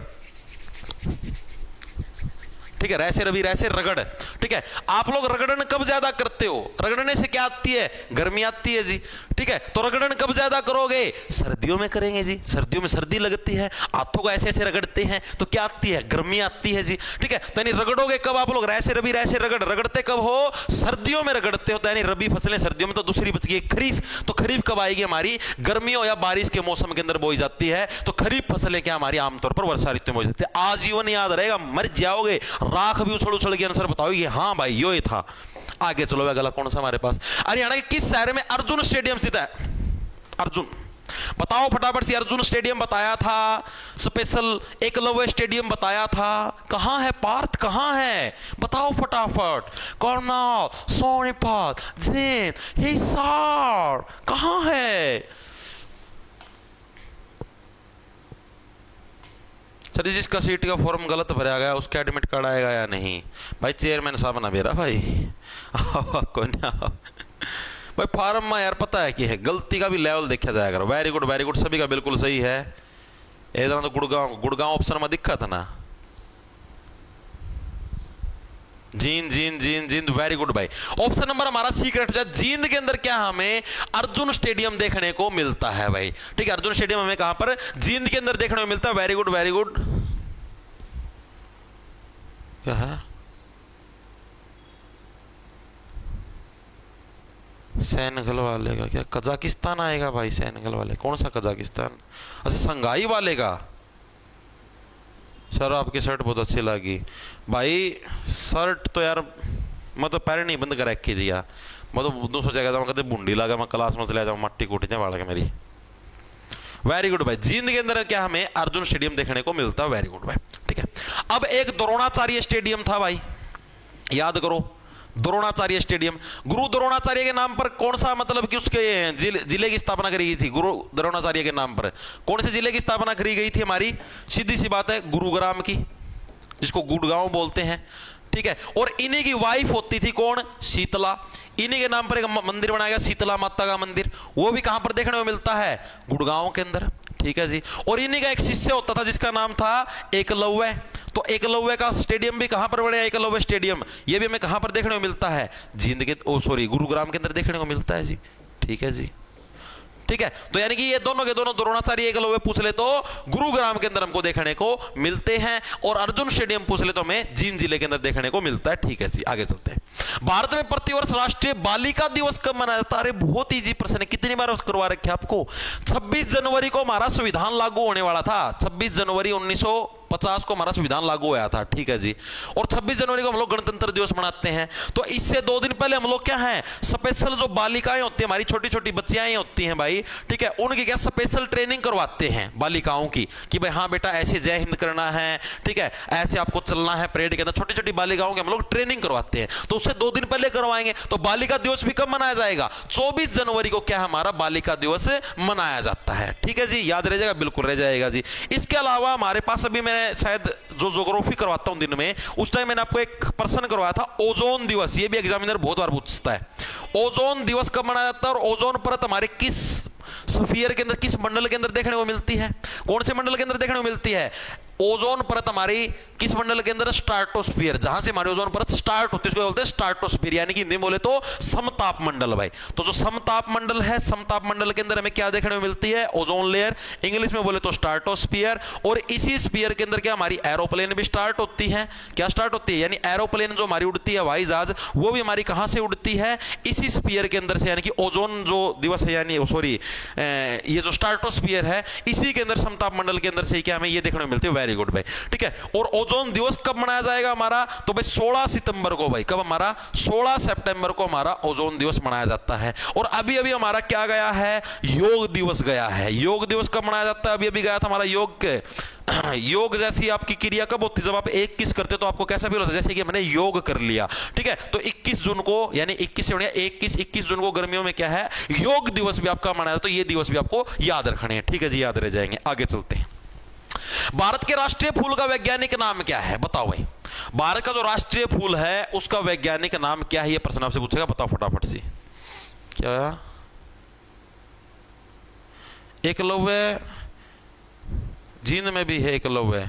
ठीक है, रैसे रबी रैसे रगड़। ठीक है, आप लोग रगड़न कब ज्यादा करते हो? रगड़ने से क्या आती है? गर्मी आती है जी। ठीक है, तो रगड़न कब ज्यादा करोगे? सर्दियों में करेंगे जी, सर्दियों में सर्दी लगती है, हाथों को ऐसे ऐसे रगड़ते हैं तो क्या आती है? गर्मी आती है जी। ठीक है, तो यानी रगड़ोगे कब आप लोग? रैसे रबी रैसे रगड़, रगड़ते कब हो? सर्दियों में रगड़ते हो। तो यानी रबी फसलें सर्दियों में, तो दूसरी बच गई खरीफ। तो खरीफ कब आएगी हमारी? गर्मियों या बारिश के मौसम के अंदर बोई जाती है। तो खरीफ फसलें क्या हमारी आमतौर पर वर्षा ऋतु में बोई जाती है। आजीवन याद रहेगा, मर जाओगे, राख भी उछल उछल के आंसर बताओगे हाँ भाई यो ही था। आगे चलो, अगला कौन सा हमारे पास? हरियाणा के किस शहर में अर्जुन स्टेडियम स्थित है? अर्जुन, बताओ फटाफट से। अर्जुन स्टेडियम बताया था, स्पेशल एकलव्य स्टेडियम बताया था, कहां है पार्थ, कहां है? बताओ फटाफट। कर्नाल, सोनीपत, जींद, हिसार, कहां है? सर जिसका सीट का फॉर्म गलत भरा गया उसका एडमिट कार्ड आएगा या नहीं? भाई चेयरमैन साहब ना मेरा भाई कौन भाई फार्म में यार पता है कि है, गलती का भी लेवल देखा जाएगा। वेरी गुड, सभी का बिल्कुल सही है। इधर तो गुड़गांव ऑप्शन में दिक्कत है ना। जींद, वेरी गुड भाई। ऑप्शन नंबर हमारा सीक्रेट है। जींद के अंदर क्या हमें अर्जुन स्टेडियम देखने को मिलता है भाई। ठीक है, अर्जुन स्टेडियम हमें कहां पर? जींद के अंदर देखने को मिलता है। Very good. क्या है? सेनेगल वाले का क्या? कजाकिस्तान आएगा भाई। सेनेगल वाले कौन सा कजाकिस्तान? अच्छा, संघाई वाले का। सर आपकी शर्ट बहुत अच्छी लगी भाई। शर्ट तो यार मैं तो पैर नहीं बंद कर रखी दिया, मैं तो बुद्धू सोचा था, मैं कहते बुंडी लगा, मैं क्लास में चला जाऊँ मट्टी कूटी जाए वाला के मेरी। वेरी गुड भाई। जींद के अंदर क्या हमें अर्जुन स्टेडियम देखने को मिलता है। वेरी गुड भाई। ठीक है, अब एक द्रोणाचार्य स्टेडियम था भाई, याद करो। द्रोणाचार्य स्टेडियम, गुरु द्रोणाचार्य के नाम पर कौन सा मतलब कि उसके जिले की स्थापना करी गई थी? गुरु द्रोणाचार्य के नाम पर कौन से जिले की स्थापना करी गई थी हमारी? सीधी सी बात है, गुरुग्राम की, जिसको गुड़गांव बोलते हैं। ठीक है, और इन्हीं की वाइफ होती थी कौन? शीतला। इन्हीं के नाम पर एक मंदिर बनाया गया, शीतला माता का मंदिर। वो भी कहां पर देखने को मिलता है? गुड़गांव के अंदर। ठीक है जी, और इन्हीं का एक शिष्य होता था जिसका नाम था एकलव्य। तो एकलव्य का स्टेडियम भी कहां पर बड़ा? एकलव्य स्टेडियम, ये भी हमें कहां पर देखने को मिलता है? जींद के गुरुग्राम के अंदर देखने को मिलता है जी। ठीक है जी। ठीक है, तो यानी कि ये दोनों के दोनों द्रोणाचार्य एकलव्य पूछ ले तो गुरुग्राम के अंदर हमको देखने को मिलते हैं, और अर्जुन स्टेडियम पूछ ले तो हमें जींद जिले के अंदर देखने को मिलता है। ठीक है जी, आगे चलते हैं। भारत में प्रतिवर्ष राष्ट्रीय बालिका दिवस कब मनाया जाता है? अरे बहुत इजी प्रश्न है, कितनी बार करवा रखे आपको। 26 जनवरी को हमारा संविधान लागू होने वाला था। 26 जनवरी 1950 को हमारा संविधान लागू हुआ था। ठीक है जी, और 26 जनवरी को हम लोग गणतंत्र दिवस मनाते हैं। तो इससे 2 दिन पहले हम लोग क्या है, स्पेशल जो बालिकाएं होती हैं, हमारी छोटी छोटी बच्चियां होती हैं भाई, ठीक है, उनकी क्या स्पेशल ट्रेनिंग करवाते हैं बालिकाओं की, कि भाई हाँ बेटा ऐसे जय हिंद करना है, ठीक है, ऐसे आपको चलना है परेड के अंदर। छोटी छोटी बालिकाओं की हम लोग ट्रेनिंग करवाते हैं, तो उससे 2 दिन पहले करवाएंगे। तो बालिका दिवस भी कब मनाया जाएगा? 24 जनवरी को क्या हमारा बालिका दिवस मनाया जाता है। ठीक है जी, याद रह जाएगा, बिल्कुल रह जाएगा जी। इसके अलावा हमारे पास अभी मैं शायद जो ज्योग्राफी करवाता हूं दिन में, उस टाइम मैंने आपको एक प्रश्न करवाया था ओजोन दिवस। ये भी एग्जामिनर बहुत बार पूछता है, ओजोन दिवस कब मनाया जाता है, और ओजोन परत हमारे किस स्फीयर के अंदर, किस मंडल के अंदर देखने को मिलती है? कौन से मंडल के अंदर देखने को मिलती है? ओजोन परत हमारी किस मंडल के अंदर? स्ट्राटोस्फीयर, जहां से हमारी ओजोन परत स्टार्ट होती है उसको बोलते हैं स्ट्राटोस्फीयर, यानी कि हिंदी में बोले तो समताप मंडल भाई। तो जो समताप मंडल है, समताप मंडल के अंदर हमें क्या देखने को मिलती है? ओजोन लेयर, इंग्लिश में बोले तो स्ट्राटोस्फीयर। और इसी स्फीयर के अंदर क्या हमारी एरोप्लेन भी स्टार्ट होती है। क्या स्टार्ट होती है? यानी एरोप्लेन जो हमारी उड़ती है, हवाई जहाज, वो भी हमारी कहां से उड़ती है? इसी स्फीयर के अंदर से, यानी कि ओजोन जो दिवस है, यानी सॉरी ये जो स्ट्राटोस्फीयर है, इसी के अंदर समताप मंडल के अंदर से क्या हमें ये देखने को मिलती है। वेरी गुड भाई, ठीक है। और ओजोन दिवस कब मनाया जाएगा हमारा? तो भाई 16 सितंबर को भाई। कब हमारा? 16 सितंबर को हमारा ओजोन दिवस मनाया जाता है। और अभी अभी हमारा क्या गया है? योग दिवस गया है। योग दिवस कब मनाया जाता है? अभी अभी गया था हमारा योग के योग जैसी आपकी क्रिया कब होती है? जब आप एक किस करते तो आपको कैसा फील होता है? जैसे कि मैंने योग कर लिया, ठीक है। तो 21 जून को, यानी 21 से बढ़िया 21 जून को गर्मियों में क्या है? योग दिवस भी आपका मनाया। तो ये दिवस भी आपको याद रखने हैं, ठीक है जी, याद रह जाएंगे। आगे चलते हैं। भारत के राष्ट्रीय फूल का वैज्ञानिक नाम क्या है? बताओ भाई, भारत का जो राष्ट्रीय फूल है उसका वैज्ञानिक नाम क्या है? ये प्रश्न आपसे पूछेगा, बताओ फटाफट से। क्या? एकलव्य, जींद में भी है एकलव्य।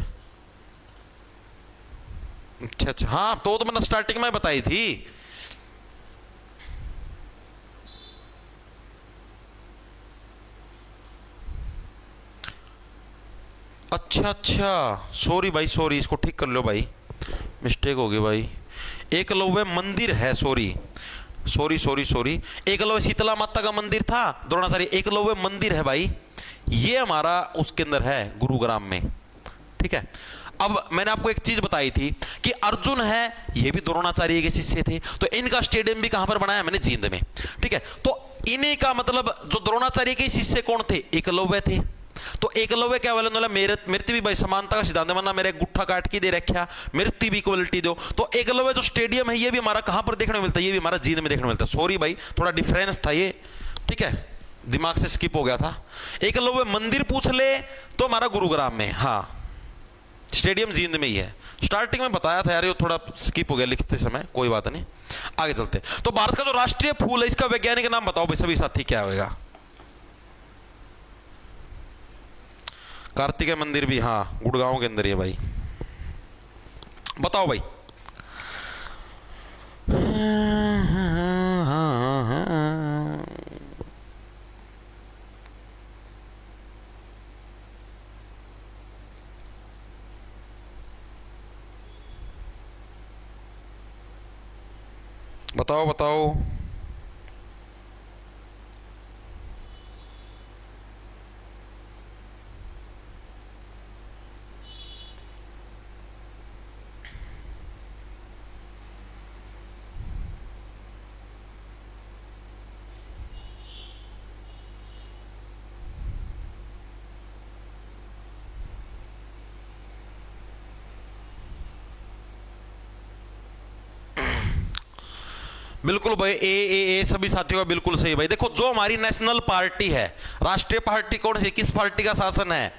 अच्छा, हाँ, तो मैंने स्टार्टिंग में बताई थी। अच्छा, सॉरी भाई, सॉरी, इसको ठीक कर लो भाई, मिस्टेक हो गई भाई। एकलव्य मंदिर है, सॉरी, एकलव्य शीतला माता का मंदिर था, द्रोणाचार्य। एकलव्य मंदिर है भाई, ये हमारा उसके अंदर है गुरुग्राम में, ठीक है। अब मैंने आपको एक चीज बताई थी कि अर्जुन है, ये भी द्रोणाचार्य के शिष्य थे, तो इनका स्टेडियम भी कहां पर बनाया मैंने? जींद में, ठीक है। तो इन्हीं का मतलब जो द्रोणाचार्य के शिष्य कौन थे? एकलव्य थे। तो एकलव्य क्या बोले? मृत्यु भी भाई समानता का सिद्धांत मानना, मेरे गुट्ठा काट के दे रखा, मृत्यु भी इक्वलिटी दो। तो एकलव्य जो स्टेडियम है ये भी हमारा कहां पर देखने को मिलता है? ये भी हमारा जींद में देखने को मिलता है। सॉरी भाई, थोड़ा डिफरेंस था ये, ठीक है, दिमाग से स्किप हो गया था। एकलव्य मंदिर पूछ ले तो हमारा गुरुग्राम में, हाँ, स्टेडियम जींद में ही है। स्टार्टिंग में बताया था यार, ये थोड़ा स्किप हो गया लिखते समय, कोई बात नहीं, आगे चलते। तो भारत का जो राष्ट्रीय फूल है इसका वैज्ञानिक नाम बताओ भाई सभी साथी, क्या होगा? कार्तिकेय मंदिर भी, हाँ, गुड़गांव के अंदर ही है भाई। बताओ भाई। बताओ बताओ। बिल्कुल भाई, ए सभी साथियों का बिल्कुल सही भाई। देखो, जो हमारी नेशनल पार्टी है, राष्ट्रीय पार्टी कौन सी, किस पार्टी का शासन है?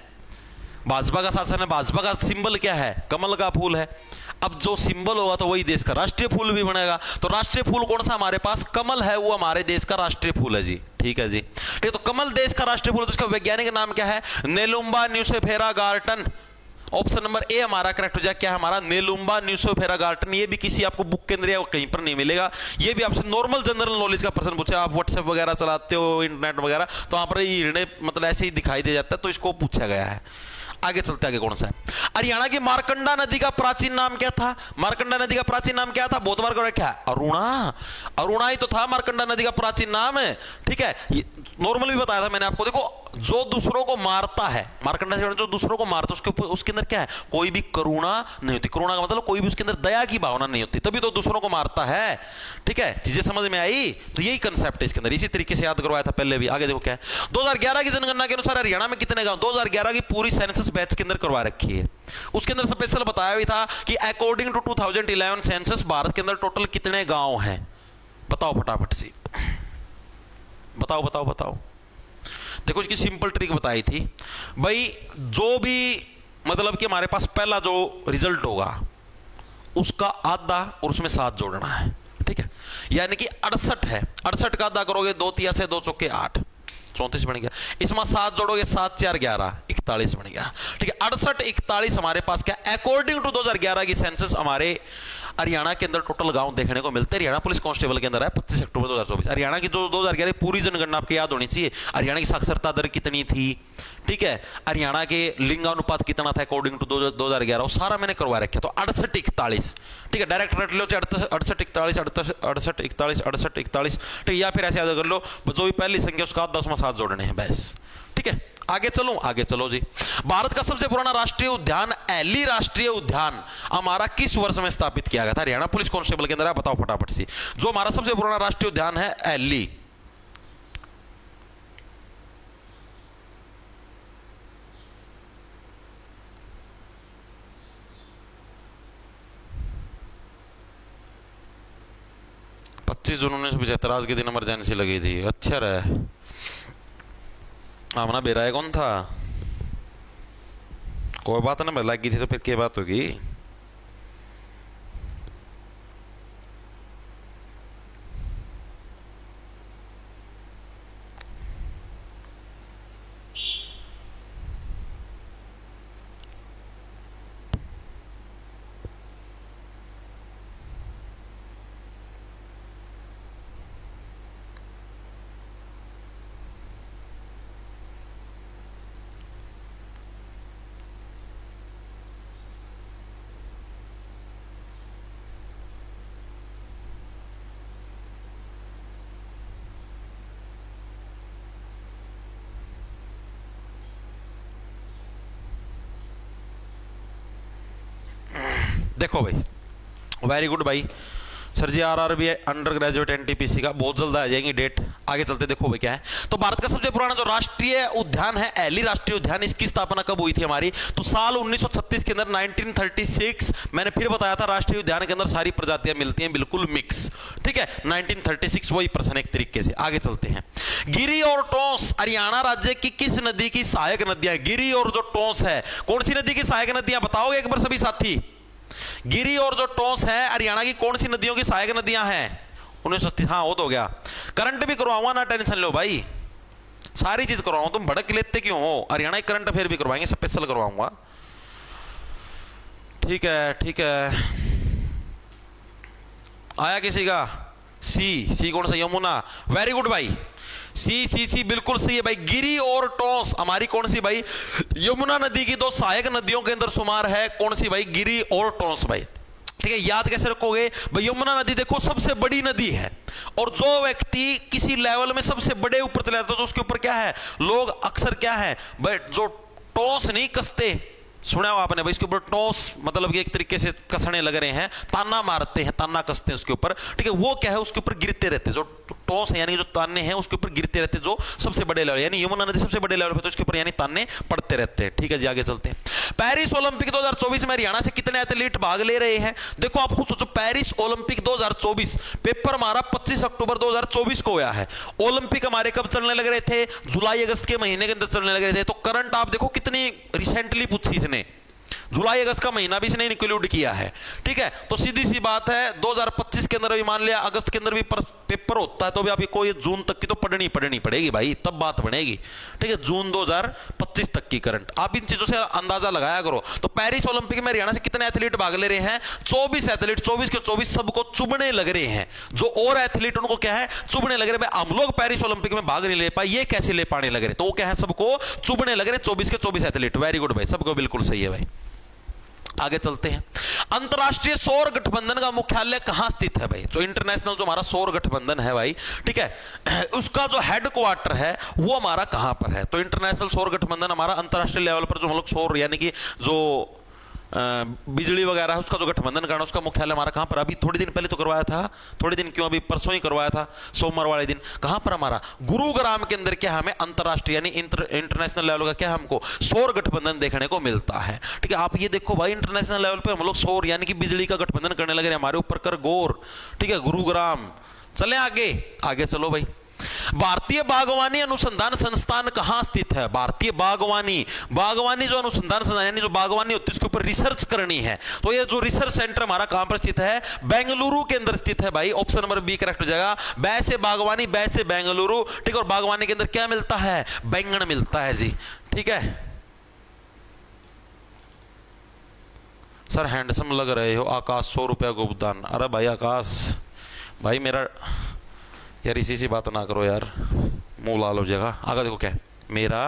भाजपा का शासन है। भाजपा का सिंबल क्या है? कमल का फूल है। अब जो सिंबल होगा तो वही देश का राष्ट्रीय फूल भी बनेगा। तो राष्ट्रीय फूल कौन सा हमारे पास? कमल है, वो हमारे देश का राष्ट्रीय फूल है जी, ठीक है जी, ठीक है। तो कमल देश का राष्ट्रीय फूल, तो इसका वैज्ञानिक नाम क्या है? नेलुम्बा न्यूसेफेरा गार्टन। ऑप्शन नंबर ए हमारा करेक्ट हो जाए। क्या हमारा? नेलुम्बा न्यूसेफेरा गार्टन। ये भी किसी आपको बुक के अंदर या कहीं पर नहीं मिलेगा। ये भी आपसे नॉर्मल जनरल नॉलेज का प्रश्न पूछे, आप व्हाट्सएप वगैरह चलाते हो, इंटरनेट वगैरह, तो वहां पर ये मतलब ऐसे ही दिखाई दे जाता है, तो इसको पूछा गया है। आगे चलते, आगे कौन सा है? हरियाणा की मार्कंडा नदी का प्राचीन नाम क्या था? मार्कंडा नदी का प्राचीन नाम क्या था? बहुत बार क्या है? अरुणा। अरुणा ही तो था मार्कंडा नदी का प्राचीन नाम है, ठीक है। नॉर्मल भी बताया था मैंने आपको। देखो, जो दूसरों को मारता है, मार्कंडा से जो दूसरों को मारता है, उसके अंदर क्या है? कोई भी करुणा नहीं होती। करुणा का मतलब कोई भी उसके अंदर दया की भावना नहीं होती, तभी तो दूसरों को मारता है, ठीक है। चीजें समझ में आई? तो यही कंसेप्ट है इसके अंदर, इसी तरीके से याद करवाया था पहले भी। आगे देखो क्या है। 2011 की जनगणना के अनुसार हरियाणा में कितने गांव? 2011 की पूरी सेंसस बैच के अंदर करवा रखी है। उसके अंदर स्पेशल बताया भी था कि अकॉर्डिंग टू 2011 सेंसस भारत के अंदर टोटल कितने गांव हैं? बताओ फटाफट से, बताओ बताओ बताओ। देखो, इसकी सिंपल ट्रिक बताई थी भाई। जो भी मतलब कि हमारे पास पहला जो रिजल्ट होगा उसका आधा और उसमें 7 जोड़ना है, ठीक है। यानी कि 68 है, 68 का आधा करोगे 2 तिया से 2 चौके 8, 34 बन गया। इसमें 7 जोड़ोगे, 7 4 11, 41 बन गया। ठीक है, 68 41 हमारे पास क्या, अकॉर्डिंग टू 2011 की सेंसस हमारे हरियाणा के अंदर टोटल गांव देखने को मिलते हैं। हरियाणा पुलिस कांस्टेबल के अंदर है 25 अक्टूबर 2024। हरियाणा की जो 2011 पूरी जनगणना आपको याद होनी चाहिए। हरियाणा की साक्षरता दर कितनी थी, ठीक है, हरियाणा के लिंगानुपात कितना था अकॉर्डिंग टू 2011, वो सारा मैंने करवा रखा। तो 68 41, ठीक है, डायरेक्ट रट लो 68 41 68 41 68 41, ठीक है, या फिर ऐसे याद कर लो जो भी पहली संख्या उसका 10वां साथ जोड़ने हैं बस। ठीक है, आगे चलो जी। भारत का सबसे पुराना राष्ट्रीय उद्यान एली राष्ट्रीय उद्यान हमारा किस वर्ष में स्थापित किया गया था? हरियाणा पुलिस कांस्टेबल के अंदर है, बताओ फटाफट से। जो हमारा सबसे पुराना राष्ट्रीय उद्यान है एली, जून 1975 आज के दिन इमरजेंसी लगी थी। अच्छा रहे आमना बेराय कौन था? कोई बात ना, लगी थी तो फिर क्या बात होगी। देखो भाई, वेरी गुड भाई सर जी। आरआरबी अंडर ग्रेजुएट एनटीपीसी का बहुत जल्द आ जाएंगी डेट। आगे चलते देखो भाई क्या है। तो भारत का सबसे पुराना जो राष्ट्रीय उद्यान है एली राष्ट्रीय उद्यान, इसकी स्थापना कब हुई थी हमारी? तो साल 1936 के अंदर 1936। मैंने फिर बताया था राष्ट्रीय उद्यान के अंदर सारी प्रजातियां मिलती हैं बिल्कुल मिक्स। ठीक है, 1936 वही प्रश्न एक तरीके से। आगे चलते हैं। गिरी और टोंस हरियाणा राज्य की किस नदी की सहायक नदियां? गिरी और जो टोंस है कौन सी नदी की सहायक नदियां बताओगे एक बार सभी साथी? गिरी और जो टोंस है हरियाणा की कौन सी नदियों की सहायक नदियां हैं? 1930। हाँ वो तो हो गया। करंट भी करवाऊंगा ना, टेंशन लो भाई, सारी चीज करवाऊंगा, तुम भड़क लेते क्यों हो? हरियाणा की करंट अफेयर भी करवाएंगे, स्पेशल करवाऊंगा। ठीक है ठीक है, आया किसी का? सी कौन सा? यमुना। वेरी गुड भाई, सी बिल्कुल सही है भाई। गिरी और टोंस हमारी कौन सी भाई? यमुना नदी की दो सहायक नदियों के अंदर शुमार है। कौन सी भाई? गिरी और टोंस भाई। ठीक है, याद कैसे रखोगे भाई? यमुना नदी देखो सबसे बड़ी नदी है, और जो व्यक्ति किसी लेवल में सबसे बड़े ऊपर चले जाता है तो उसके ऊपर क्या है, लोग अक्सर क्या है भाई, जो टोंस नहीं कसते, सुना हो आपने भाई, इसके ऊपर टोंस मतलब कि एक तरीके से कसने लग रहे हैं, ताना मारते हैं, ताना कसते हैं उसके ऊपर। ठीक है, वो क्या है, उसके ऊपर गिरते रहते हैं। जो टोंस है यानी जो ताने हैं उसके ऊपर गिरते रहते हैं, जो सबसे बड़े लेवल, यानी यमुना नदी सबसे बड़े लेवल पे, तो उसके ऊपर यानी ताने पड़ते रहते हैं। ठीक है जी, आगे चलते हैं। पेरिस ओलंपिक 2024 में हरियाणा से कितने एथलीट भाग ले रहे हैं? देखो आप खुद सोचो, पेरिस ओलंपिक 2024 पेपर हमारा 25 अक्टूबर 2024 को हुआ है। ओलंपिक हमारे कब चलने लग रहे थे? जुलाई अगस्त के महीने के अंदर चलने लग रहे थे। तो करंट आप देखो कितनी रिसेंटली पूछी इसने, जुलाई अगस्त का महीना भी इसने इंक्लूड किया है। ठीक है, तो सीधी सी बात है 2025 के अंदर भी मान लिया अगस्त के अंदर भी पेपर होता है तो भी आपको ये जून तक की तो पढ़नी पड़ेगी भाई, तब बात बनेगी। ठीक है, जून 2025 तक की करंट आप इन चीजों से अंदाजा लगाया करो। तो पेरिस ओलंपिक में हरियाणा से कितने एथलीट भाग ले रहे हैं? 24 एथलीट, 24 के 24 सबको चुभने लग रहे हैं। जो और एथलीट उनको क्या है, चुभने लग रहे हैं। हम लोग पेरिस ओलंपिक में भाग नहीं ले पाए, ये कैसे ले पाने लग रहे? तो वो क्या है, सबको चुभने लग रहे हैं 24 के 24 एथलीट। वेरी गुड भाई, सबको बिल्कुल सही है भाई। आगे चलते हैं। अंतरराष्ट्रीय सौर गठबंधन का मुख्यालय कहां स्थित है भाई? जो इंटरनेशनल जो हमारा सौर गठबंधन है भाई, ठीक है, उसका जो हेडक्वार्टर है वो हमारा कहां पर है? तो इंटरनेशनल सौर गठबंधन हमारा अंतरराष्ट्रीय लेवल पर जो हम लोग सौर यानी कि जो बिजली वगैरह है उसका जो गठबंधन करना, उसका मुख्यालय हमारा कहां पर? अभी थोड़ी दिन पहले तो करवाया था, थोड़ी दिन क्यों, अभी परसों ही करवाया था, सोमवार वाले दिन। कहां पर हमारा? गुरुग्राम के अंदर क्या हमें अंतरराष्ट्रीय यानी इंटरनेशनल लेवल का क्या हमको सौर गठबंधन देखने को मिलता है। ठीक है, आप ये देखो भाई, इंटरनेशनल लेवल पे हम लोग सौर यानी कि बिजली का गठबंधन करने लगे, हमारे ऊपर कर गौर। ठीक है, गुरुग्राम। चले आगे चलो भाई। भारतीय बागवानी अनुसंधान संस्थान कहां स्थित है? भारतीय बागवानी जो अनुसंधान संस्थान यानी जो बागवानी होती है उसके ऊपर रिसर्च करनी है, तो ये जो रिसर्च सेंटर हमारा कहां पर स्थित है? बेंगलुरु के अंदर स्थित है भाई। ऑप्शन नंबर बी करेक्ट हो जाएगा। बै से बागवानी, बै से बेंगलुरु। ठीक है, और बागवानी के अंदर क्या मिलता है? बैंगन मिलता है जी। ठीक है, सर हैंडसम लग रहे हो, आकाश 100 रुपया गुप्तान। अरे भाई आकाश भाई मेरा यार इसी से बात ना करो यार, मुंह लाल हो जाएगा। आगे देखो क्या है मेरा।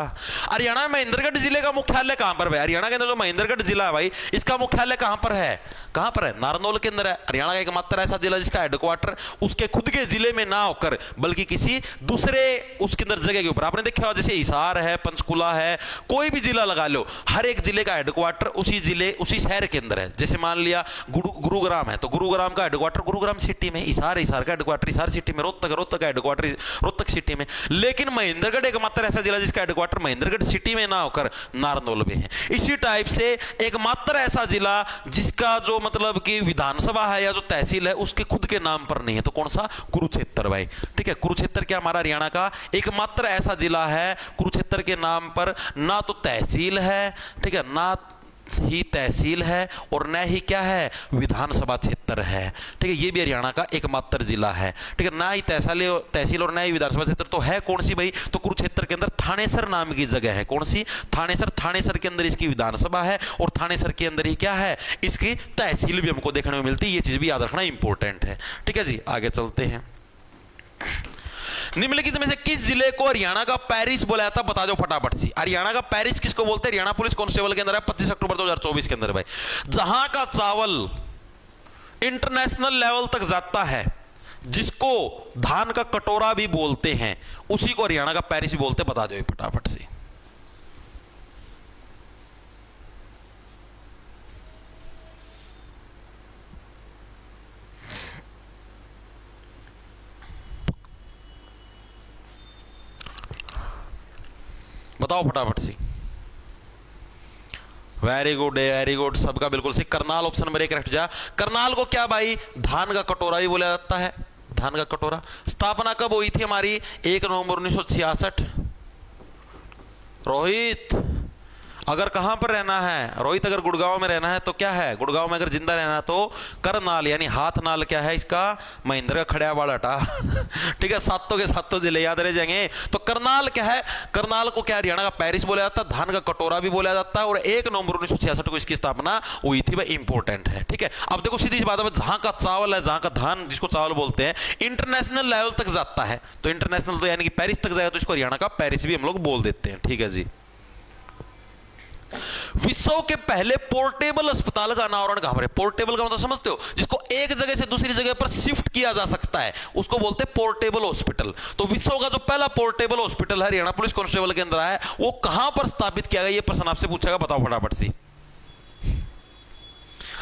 हरियाणा महेंद्रगढ़ जिले का मुख्यालय कहां पर है? हरियाणा के अंदर जो महेंद्रगढ़ जिला है भाई, इसका मुख्यालय कहां पर है? कहां पर है? नारनौल के अंदर है। हरियाणा का एकमात्र ऐसा जिला जिसका हेडक्वार्टर उसके खुद के जिले में ना होकर बल्कि किसी दूसरे उसके अंदर जगह के ऊपर। आपने देखा होगा जैसे हिसार है, पंचकुला है, कोई भी जिला लगा लो, हर एक जिले का हेडक्वार्टर उसी जिले उसी शहर के अंदर है। जैसे मान लिया गुरुग्राम है तो गुरुग्राम का हेडक्वार्टर गुरुग्राम सिटी में, हिसार का हेडक्वार्टर हिसार सिटी में, रोहतक का हेडक्वार्टर रोहतक सिटी में। लेकिन महेंद्रगढ़ एकमात्र ऐसा जिला जिसका हेडक्वार्टर महेंद्रगढ़ सिटी में ना होकर नारनौल में है। इसी टाइप से एकमात्र ऐसा जिला जिसका जो मतलब कि विधानसभा है या जो तहसील है उसके खुद के नाम पर नहीं है, तो कौन सा? कुरुक्षेत्र भाई। ठीक है, कुरुक्षेत्र क्या हमारा हरियाणा का एकमात्र ऐसा जिला है कुरुक्षेत्र के नाम पर ना तो तहसील है, ठीक है, ना ही तहसील है और न ही क्या है विधानसभा क्षेत्र है। ठीक है, ये भी हरियाणा का एकमात्र जिला है। ठीक है, ना ही तहसील और ना ही विधानसभा क्षेत्र, तो है कौन सी भाई? तो कुरुक्षेत्र के अंदर थानेसर नाम की जगह है। कौन सी? थानेसर के अंदर इसकी विधानसभा है और थानेसर के अंदर ही क्या है इसकी तहसील भी हमको देखने में मिलती है। ये चीज भी याद रखना इंपॉर्टेंट है। ठीक है जी, आगे चलते हैं। निम्नलिखित में से किस जिले को हरियाणा का पेरिस बोला जाता है? बता दो फटाफट सी। हरियाणा का पेरिस किसको बोलते हैं? हरियाणा पुलिस कांस्टेबल के अंदर है 25 अक्टूबर 2024 के अंदर भाई। जहां का चावल इंटरनेशनल लेवल तक जाता है, जिसको धान का कटोरा भी बोलते हैं, उसी को हरियाणा का पेरिस भी बोलते हैं। बता दो फटाफट से। बताओ फटाफट से। वेरी गुड है, वेरी गुड, सबका बिल्कुल सही। करनाल ऑप्शन नंबर 1 करेक्ट जा। करनाल को क्या भाई धान का कटोरा भी बोला जाता है, धान का कटोरा। स्थापना कब हुई थी हमारी? 1 नवंबर 1966। रोहित अगर कहां पर रहना है? रोहित अगर गुड़गांव में रहना है तो क्या है? गुड़गांव में अगर जिंदा रहना है तो करनाल यानी हाथ नाल क्या है इसका? महेंद्र खड़ियावाड़ हटा। ठीक है, सातों के सातों जिले याद रह जाएंगे। तो करनाल क्या है? करनाल को क्या हरियाणा का पेरिस बोला जाता है, धान का कटोरा भी बोला जाता है और 1 नवंबर 1966 को इसकी स्थापना हुई थी भाई। इंपॉर्टेंट है। ठीक है, अब देखो सीधी सी बात है, जहां का चावल है, जहां का धान जिसको चावल बोलते हैं, इंटरनेशनल लेवल तक जाता है, तो इंटरनेशनल तो यानी कि पेरिस तक जाएगा तो इसको हरियाणा का पेरिस भी हम लोग बोल देते हैं। ठीक है जी। विश्व के पहले पोर्टेबल अस्पताल का अनावरण कहां पर है? पोर्टेबल का मतलब समझते हो? जिसको एक जगह से दूसरी जगह पर शिफ्ट किया जा सकता है, उसको बोलते हैं पोर्टेबल हॉस्पिटल। तो विश्व का जो पहला पोर्टेबल हॉस्पिटल है हरियाणा पुलिस कांस्टेबल के अंदर है, वो कहां पर स्थापित किया गया? ये प्रश्न आपसे पूछेगा, बताओ फटाफट सी।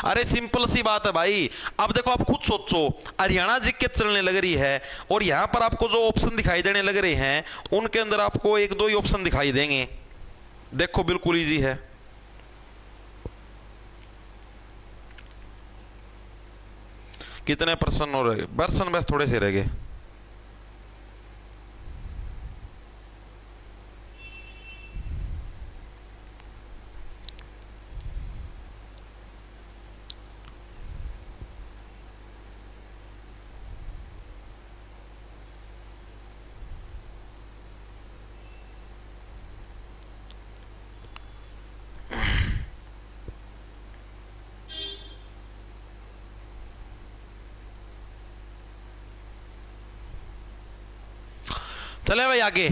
अरे सिंपल सी बात है भाई। अब देखो आप खुद सोचो, हरियाणा जीके चलने लग रही है और यहां पर आपको जो ऑप्शन दिखाई देने लग रहे हैं उनके अंदर आपको 1-2 ही ऑप्शन दिखाई देंगे। देखो बिल्कुल इजी है। कितने पर्सन हो रहे? पर्सन बस थोड़े से रह गए। चले भाई आगे,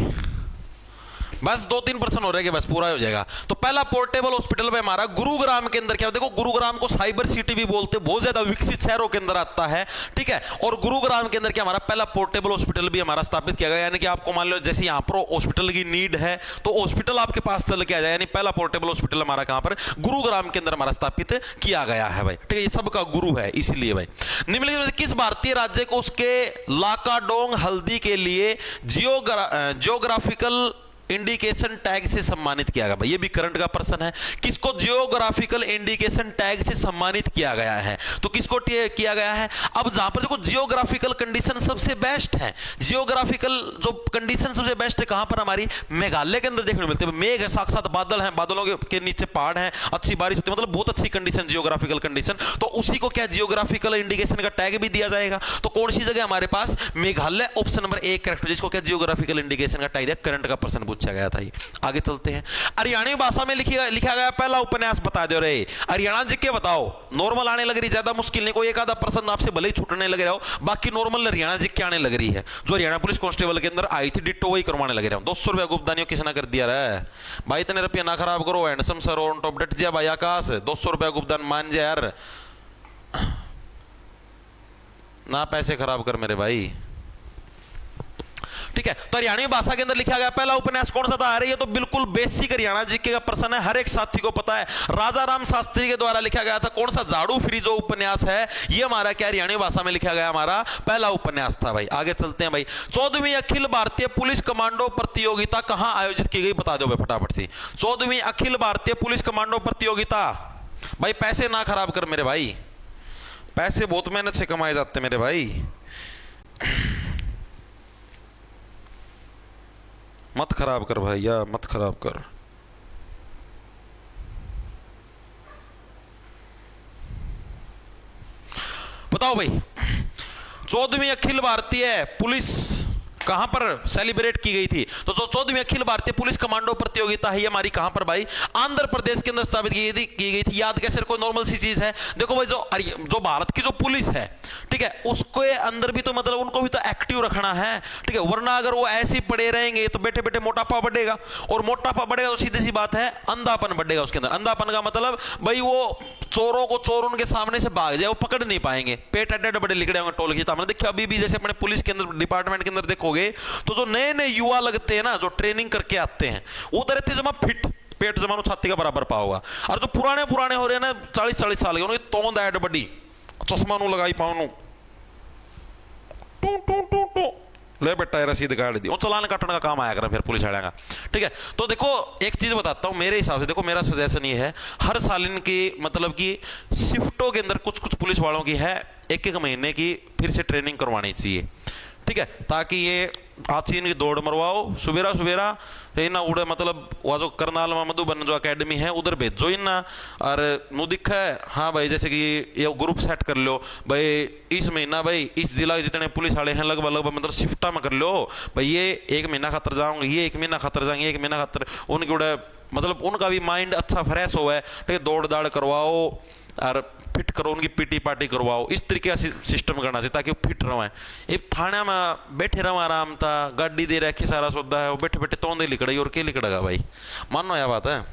बस 2-3% हो रहे हैं, बस पूरा हो जाएगा। तो पहला पोर्टेबल हॉस्पिटल में हमारा गुरुग्राम के अंदर क्या, देखो गुरुग्राम को साइबर सिटी भी बोलते हैं, बहुत ज्यादा विकसित शहरों के अंदर आता है। ठीक है, और गुरुग्राम के अंदर क्या हमारा पहला पोर्टेबल हॉस्पिटल भी हमारा स्थापित किया गया। यानी कि आपको मान लो जैसे यहाँ पर हॉस्पिटल की नीड है तो हॉस्पिटल आपके पास चल के आ जाए। यानी पहला पोर्टेबल हॉस्पिटल हमारा कहां पर? गुरुग्राम के अंदर हमारा स्थापित किया गया है भाई। ठीक है, ये सबका गुरु है इसलिए भाई। निम्नलिखित में से किस भारतीय राज्य को उसके लाकाडोंग हल्दी के लिए जियोग्राफिकल इंडिकेशन टैग से सम्मानित किया गया भाई। ये भी करंट का प्रश्न है। किसको जियोग्राफिकल इंडिकेशन टैग से सम्मानित किया गया है? तो किसको किया गया है? अब जहां पर देखो जियोग्राफिकल कंडीशन सबसे बेस्ट है, जियोग्राफिकल जो कंडीशन सबसे बेस्ट है कहां पर? हमारी मेघालय के अंदर देखने को मिलते हैं। मेघ है, साक्षात बादल हैं, बादलों के नीचे पहाड़ हैं, अच्छी बारिश होती है, मतलब बहुत अच्छी कंडीशन जियोग्राफिकल कंडीशन। तो उसी को क्या जियोग्राफिकल इंडिकेशन का टैग भी दिया जाएगा। तो कौन सी जगह हमारे पास? मेघालय ऑप्शन नंबर 1 करेक्ट, जिसको क्या जियोग्राफिकल इंडिकेशन का टैग दिया। करंट का प्रश्न पूछा पूछा गया था ये। आगे चलते हैं। हरियाणवी भाषा में लिखा गया पहला उपन्यास बता दो रे। हरियाणा जी के बताओ। नॉर्मल आने लग रही, ज्यादा मुश्किल नहीं, कोई एक आधा प्रश्न आपसे भले ही छूटने लग रहा हो, बाकी नॉर्मल हरियाणा जी के आने लग रही है जो हरियाणा पुलिस कांस्टेबल के अंदर आई थी, डिट्टो वही करवाने लग रहा हूं। 200 रुपया गुप्तानियों किसी ने कर दिया रे भाई, इतने रुपया ना खराब करो। हैंडसम सर ऑन टॉप डट जिया भाई आकाश, 200 रुपया गुप्तान मान जा यार, ना पैसे खराब कर मेरे भाई। ठीक है, तो हरियाणवी भाषा के अंदर लिखा गया पहला उपन्यास कौन सा था? अरे ये तो बिल्कुल बेसिक हरियाणा जीके का प्रश्न है, हर एक साथी को पता है। राजा राम शास्त्री के द्वारा लिखा गया था कौन सा? झाड़ू फ्री जो उपन्यास है, ये हमारा क्या हरियाणवी भाषा में लिखा गया हमारा पहला उपन्यास था भाई। आगे चलते हैं भाई। 14वीं अखिल भारतीय पुलिस कमांडो प्रतियोगिता कहां आयोजित की गई? बता दो भाई फटाफट से। 14वीं अखिल भारतीय पुलिस कमांडो प्रतियोगिता, भाई पैसे ना खराब कर मेरे भाई, पैसे बहुत मेहनत से कमाए जाते मेरे भाई, मत खराब कर भैया, मत खराब कर। बताओ भाई 14वीं अखिल भारतीय पुलिस कहां पर सेलिब्रेट की गई थी? तो जो 14वीं अखिल भारतीय पुलिस कमांडो प्रतियोगिता है ये हमारी कहां पर भाई? आंध्र प्रदेश के अंदर स्थापित की गई थी। याद कैसे? कोई नॉर्मल सी चीज है। देखो भाई जो भारत की जो पुलिस है, ठीक है, उसके अंदर भी तो मतलब उनको भी तो एक्टिव रखना है, ठीक है, वरना अगर वो ऐसे ही पड़े रहेंगे तो बैठे बैठे मोटापा बढ़ेगा, और मोटापा बढ़ेगा तो सीधी सी बात है अंधापन बढ़ेगा उसके अंदर। अंधापन का मतलब भाई वो चोरों को चोर उनके सामने से भाग जाए, वो पकड़ नहीं पाएंगे, पेट अड्डे बड़े लिखड़े होंगे टोल खींचता। देखिए अभी भी जैसे अपने पुलिस के अंदर डिपार्टमेंट के अंदर देखोगे तो जो नए नए युवा लगते हैं ना, जो ट्रेनिंग करके आते हैं, वो तो रहते जमा फिट, पेट जमानो छाती का बराबर पा होगा, और जो पुराने पुराने हो रहे हैं ना 40-40 साल के, उन्हें तोंद ऐड बड़ी, चश्मा नु लगाई पाओ टू टू टू टू ले बेटा रसीद काट दी, वो चलान काटने का काम आया कर फिर पुलिस वाले का। ठीक है, तो देखो एक चीज बताता हूं मेरे हिसाब से, देखो मेरा सजेशन ये है, हर साल इनकी मतलब कि शिफ्टों के अंदर कुछ कुछ पुलिस वालों की है 1-1 महीने की फिर से ट्रेनिंग करवानी चाहिए, ठीक है, ताकि ये आज इनकी दौड़ मरवाओ सुबेरा सुबेरा ना उड़े, मतलब वह जो करनाल में मधुबन जो अकेडमी है उधर भेजो इन ना, और नु दिखा है हाँ भाई, जैसे कि ये ग्रुप सेट कर लो भाई, इस महीना भाई इस जिला के जितने पुलिस वाले हैं लगभग लगभग मतलब शिफ्टा में कर लो भाई, ये 1 महीना खातर जाऊंगे, ये 1 महीना खातर जाएंगे, 1 महीना खातर उनके उड़े मतलब उनका भी माइंड अच्छा फ्रेश हो है, ठीक है, दौड़ दाड़ करवाओ और फिट करो, उनकी पीटी पार्टी करवाओ, इस तरीके का सिस्टम करना चाहिए ताकि वो फिट रहे। एक थाने में बैठे रहो आराम था, गाड़ी दे रखी सारा सौदा है, वो बैठे बैठे तोंदे लिकड़ाई और क्या लिकड़ेगा भाई, मानो यह बात है।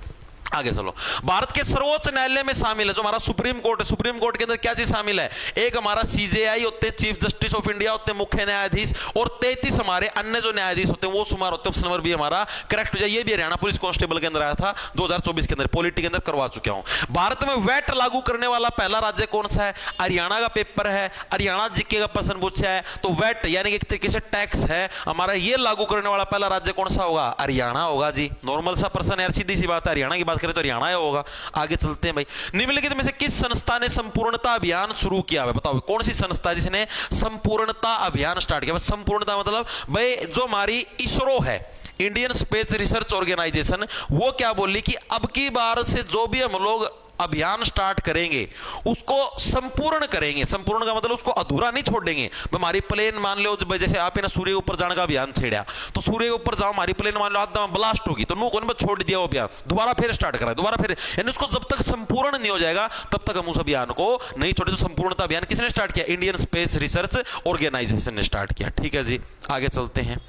आगे चलो, भारत के सर्वोच्च न्यायालय में शामिल है जो हमारा सुप्रीम कोर्ट है, सुप्रीम कोर्ट के अंदर क्या चीज शामिल है? एक हमारा सीजेआई होते हैं, चीफ जस्टिस ऑफ इंडिया होते हैं, मुख्य न्यायाधीश, और 33 हमारे अन्य जो न्यायाधीश होते हैं वो शुमार होते हैं। ऑप्शन नंबर भी हमारा करेक्ट हो जाए। ये भी हरियाणा पुलिस कांस्टेबल के अंदर आया था 2024 के अंदर, पॉलिटी के अंदर करवा चुका हूं। भारत में वैट लागू करने वाला पहला राज्य कौन सा है? हरियाणा का पेपर है, हरियाणा जीके का प्रश्न पूछा है, तो वैट यानी कि एक तरीके से टैक्स है हमारा, ये लागू करने वाला पहला राज्य कौन सा होगा? हरियाणा होगा जी। नॉर्मल सा प्रश्न यार, सीधी सी बात है, हरियाणा की बात करें तो हरियाणा होगा। आगे चलते हैं भाई, निम्नलिखित में से किस संस्था ने संपूर्णता अभियान शुरू किया है? बताओ कौन सी संस्था जिसने संपूर्णता अभियान स्टार्ट किया? संपूर्णता मतलब भाई जो हमारी इसरो है, इंडियन स्पेस रिसर्च ऑर्गेनाइजेशन, वो क्या बोली कि अब की बार से जो भी हम लोग अभियान स्टार्ट करेंगे उसको संपूर्ण करेंगे। संपूर्ण का मतलब उसको अधूरा नहीं छोड़ेंगे। हमारी प्लेन मान लो जैसे आप ना सूर्य के ऊपर जाने का अभियान छेड़ा, तो सूर्य के ऊपर जाओ, हमारी प्लेन मान लो आधा ब्लास्ट होगी तो नो कौन छोड़ दिया वो अभियान, दोबारा फिर स्टार्ट करा, दोबारा फिर, यानी उसको जब तक संपूर्ण नहीं हो जाएगा तब तक हम उस अभियान को नहीं छोड़े। तो संपूर्णता अभियान किसने स्टार्ट किया? इंडियन स्पेस रिसर्च ऑर्गेनाइजेशन ने स्टार्ट किया। ठीक है जी, आगे चलते हैं।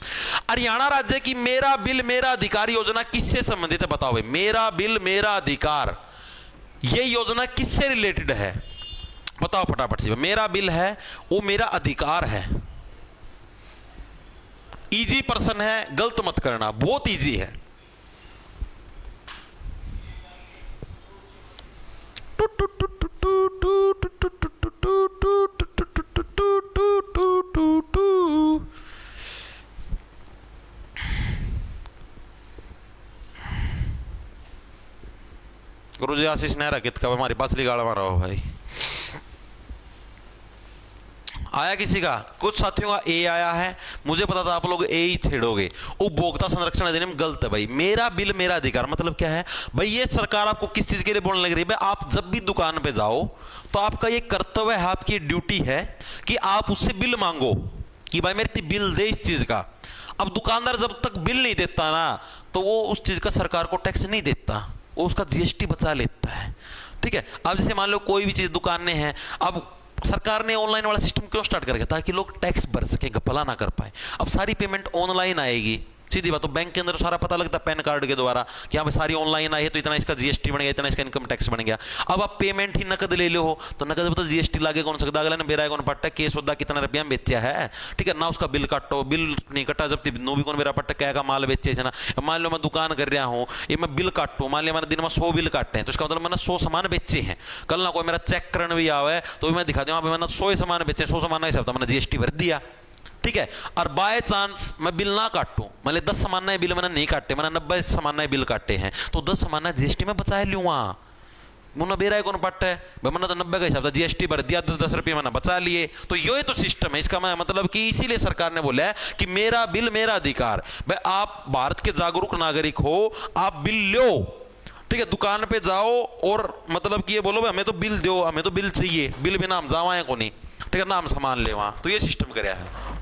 हरियाणा राज्य की मेरा बिल मेरा अधिकार योजना किससे संबंधित है? बताओ भाई, मेरा बिल मेरा अधिकार ये योजना किससे रिलेटेड है? बताओ फटाफट से। मेरा बिल है वो मेरा अधिकार है, इजी पर्सन है, गलत मत करना, बहुत इजी है। गुरुजी आशीष नेहरा कित का हमारी बासली गाड़ा मारा हो भाई, आया किसी का? कुछ साथियों का ए आया है, मुझे पता था आप लोग ए ही छेड़ोगे। उपभोक्ता संरक्षण अधिनियम गलत है भाई। मेरा बिल मेरा अधिकार मतलब क्या है भाई? ये सरकार आपको किस चीज के लिए बोलने लग रही है भाई? आप जब भी दुकान पे जाओ तो आपका ये कर्तव्य है, आपकी ड्यूटी है कि आप उससे बिल मांगो कि भाई मेरे बिल दे इस चीज का। अब दुकानदार जब तक बिल नहीं देता ना तो वो उस चीज का सरकार को टैक्स नहीं देता, वो उसका जीएसटी बचा लेता है। ठीक है, अब जैसे मान लो कोई भी चीज दुकानें हैं, अब सरकार ने ऑनलाइन वाला सिस्टम क्यों स्टार्ट कर दिया? ताकि लोग टैक्स भर सके, घपला ना कर पाए। अब सारी पेमेंट ऑनलाइन आएगी, सीधी बात। तो बैंक के अंदर सारा पता लगता है पैन कार्ड के द्वारा कि यहाँ पे सारी ऑनलाइन आई है, तो इतना इसका जीएसटी बन गया, इतना इसका इनकम टैक्स बन गया। अब आप पेमेंट ही नकद ले लो हो तो नकद तो जीएसटी लागे कौन सकता? अगला ने बेरा कौन पट्टा केस होता कितना रुपया में बेचा है। ठीक है ना, उसका बिल काटो, बिल नहीं कटा जब नो भी कौन बेरा पट्टा क्या का माल बेचे ना। मान लो मैं दुकान कर रहा हूँ, ये मैं बिल काटू, मान लिया मैंने दिन में 100 बिल काटे हैं, तो इसका मतलब मैंने 100 सामान बेचे हैं। कल ना कोई मेरा चेक करने भी आवे तो भी मैं दिखा दूँ मैंने 100 सामान बेचे, 100 सामान नहीं सकता, मैंने जीएसटी भर दिया। ठीक है, और बाय चांस मैं बिल ना काटूं, मान ली 10 सामान बिल मैंने नहीं काटे, मैंने 90 सामान बिल काटे हैं, तो 10 सामान जीएसटी में बचा लूँ। मुन्ना बेरा कौन पट्ट है भाई, मैंने तो 90 का हिसाब था, जीएसटी भर दिया, 10 रुपये मैंने बचा लिए। तो ये तो सिस्टम है। इसका मतलब कि इसीलिए सरकार ने बोला है कि मेरा बिल मेरा अधिकार। भाई आप भारत के जागरूक नागरिक हो, आप बिल लो। ठीक है, दुकान पे जाओ और मतलब कि ये बोलो भाई हमें तो बिल दो, हमें तो बिल चाहिए, बिल बिना हम जावाए को नहीं। ठीक है ना, हम सामान ले वहां, तो ये सिस्टम कराया है।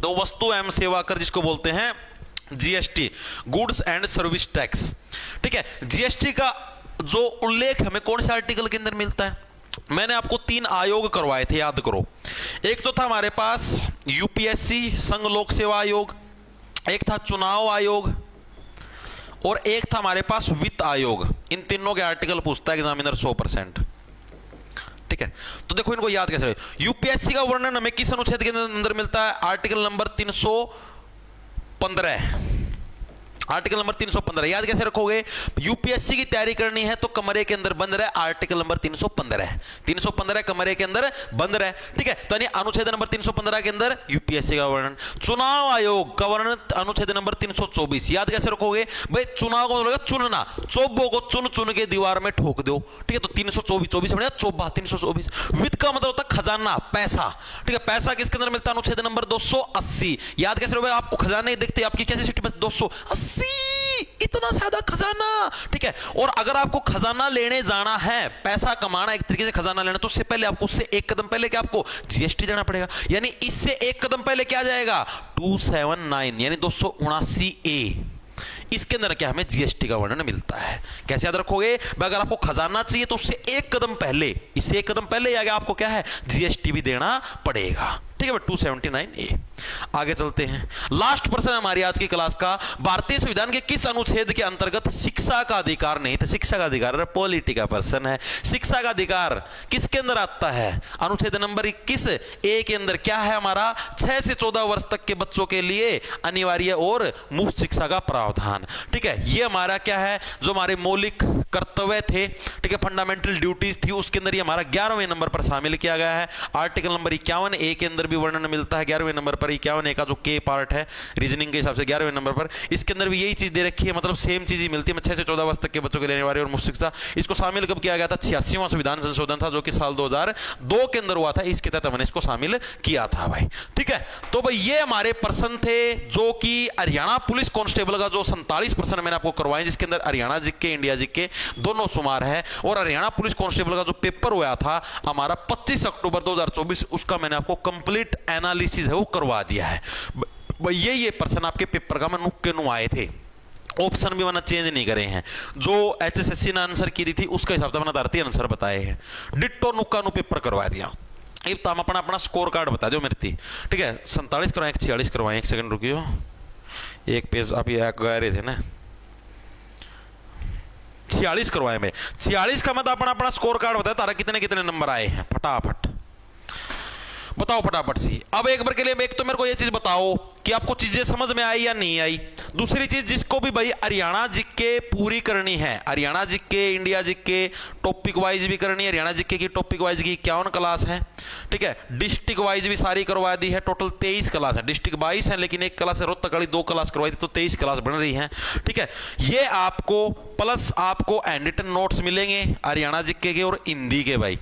तो वस्तु एवं सेवा कर जिसको बोलते हैं GST, goods and service tax. ठीक है, जीएसटी का जो उल्लेख हमें कौन से आर्टिकल के अंदर मिलता है? मैंने आपको 3 आयोग करवाए थे, याद करो। एक तो था हमारे पास यूपीएससी संघ लोक सेवा आयोग, एक था चुनाव आयोग, और एक था हमारे पास वित्त आयोग। इन तीनों के आर्टिकल पूछता है एग्जामिनर 100%। ठीक है, तो देखो इनको याद कैसे। यूपीएससी का वर्णन हमें किस अनुच्छेद के अंदर मिलता है? Article number 315। आर्टिकल नंबर 315 याद कैसे रखोगे? यूपीएससी की तैयारी करनी है तो कमरे के अंदर बंद रहे, आर्टिकल नंबर 315 है। 315 कमरे के अंदर बंद रहे। ठीक है, तो अनुच्छेद नंबर 315 के अंदर यूपीएससी का वर्णन। चुनाव आयोग का वर्णन अनुच्छेद नंबर 324। याद कैसे रखोगे भाई? चुनाव को मतलब चुनना, चोबो को चुन चुन के दीवार में ठोक दो। ठीक है, तो 324 बनेगा चोबा 324। वित्त का मतलब होता है खजाना, पैसा। ठीक है, पैसा किसके अंदर मिलता है? अनुच्छेद नंबर 280। याद कैसे रखोगे? आपको खजाना देखते आपकी कैसी सिटी में 280, इतना ज्यादा खजाना। ठीक है, और अगर आपको खजाना लेने जाना है, पैसा कमाना एक तरीके से खजाना लेना, तो उससे पहले आपको, उससे एक कदम पहले क्या आपको जीएसटी देना पड़ेगा। यानी इससे एक कदम पहले क्या जाएगा? 279 यानी 279A। इसके अंदर क्या हमें जीएसटी का वर्णन मिलता है। कैसे याद रखोगे? अगर आपको खजाना चाहिए तो उससे एक कदम पहले, इससे एक कदम पहले आगे आपको क्या है? जीएसटी भी देना पड़ेगा। ठीक है, 279A। आगे चलते हैं। लास्ट प्रश्न हमारी आज की क्लास का, भारतीय संविधान के किस अनुच्छेद के अंतर्गत शिक्षा का अधिकार नहीं था? शिक्षा का अधिकार पॉलिटी का प्रश्न है। शिक्षा का अधिकार किसके अंदर आता है? अनुच्छेद नंबर 21A के अंदर क्या है हमारा? 6 से 14 वर्ष तक के बच्चों के लिए अनिवार्य और मुफ्त शिक्षा का प्रावधान। ठीक है, ये हमारा क्या है? जो हमारे मौलिक कर्तव्य थे, ठीक है, फंडामेंटल ड्यूटीज थी, उसके अंदर ये हमारा 11वें नंबर पर शामिल किया गया है। आर्टिकल नंबर 51A के अंदर भी वर्णन मिलता है 11वें नंबर पर। 51A का जो के पार्ट है रीजनिंग के हिसाब से 11वें नंबर पर, इसके अंदर भी यही चीज दे रखी है, मतलब सेम चीज ही मिलती है। 6 से 14 वर्ष तक के बच्चों के लिए अनिवार्य और मुफ्त शिक्षा। इसको शामिल कब किया गया था? 86वां संविधान संशोधन था, जो कि साल 2002 के अंदर हुआ था। इसके तहत हमने इसको शामिल किया था भाई। ठीक है, तो भाई ये हमारे प्रश्न थे जो कि हरियाणा पुलिस कांस्टेबल का जो 47 प्रश्न मैंने आपको करवाए, जिसके अंदर हरियाणा जीके इंडिया जीके दोनों शुमार है। और हरियाणा पुलिस कांस्टेबल का जो पेपर हुआ था हमारा 25 अक्टूबर 2024, उसका मैंने आपको कंप्लीट एनालिसिस है वो करवा दिया है। ये प्रश्न आपके पेपर का मैं नुक के नु आए थे। ऑप्शन भी मैंने चेंज नहीं करे हैं। जो एचएसएससी ने आंसर की दी थी उसके हिसाब से मैंने आधारती आंसर बताए हैं। डिट्टो नुक्का नु पेपर करवा दिया। अब तो हम अपना स्कोर कार्ड बता दो मेरे थी। ठीक है, 47 करवाए 46 करवाए। एक सेकंड रुकियो, एक पेज आप ये गए रहे थे ना, 46 करवाए में। 46 का मतलब अपना स्कोर कार्ड बताया तारा कितने कितने नंबर आए हैं, फटाफट बताओ फटाफट सी। अब एक बार के लिए एक तो मेरे को ये चीज बताओ कि आपको चीजें समझ में आई या नहीं आई। दूसरी चीज, जिसको भी भाई हरियाणा जीके पूरी करनी है, Haryana GK India GK topic wise भी करनी है। हरियाणा जीके की टॉपिक वाइज की 51 क्लास है। ठीक है, डिस्ट्रिक्ट वाइज भी सारी करवा दी है। टोटल 23 क्लास है। डिस्ट्रिक्ट 22 है, लेकिन एक क्लास रोहतक वाली 2 क्लास करवाई थी, तो 23 क्लास बन रही है। ठीक है, ये आपको प्लस आपको हैंड रिटन नोट्स मिलेंगे हरियाणा जीके के और हिंदी के भाई।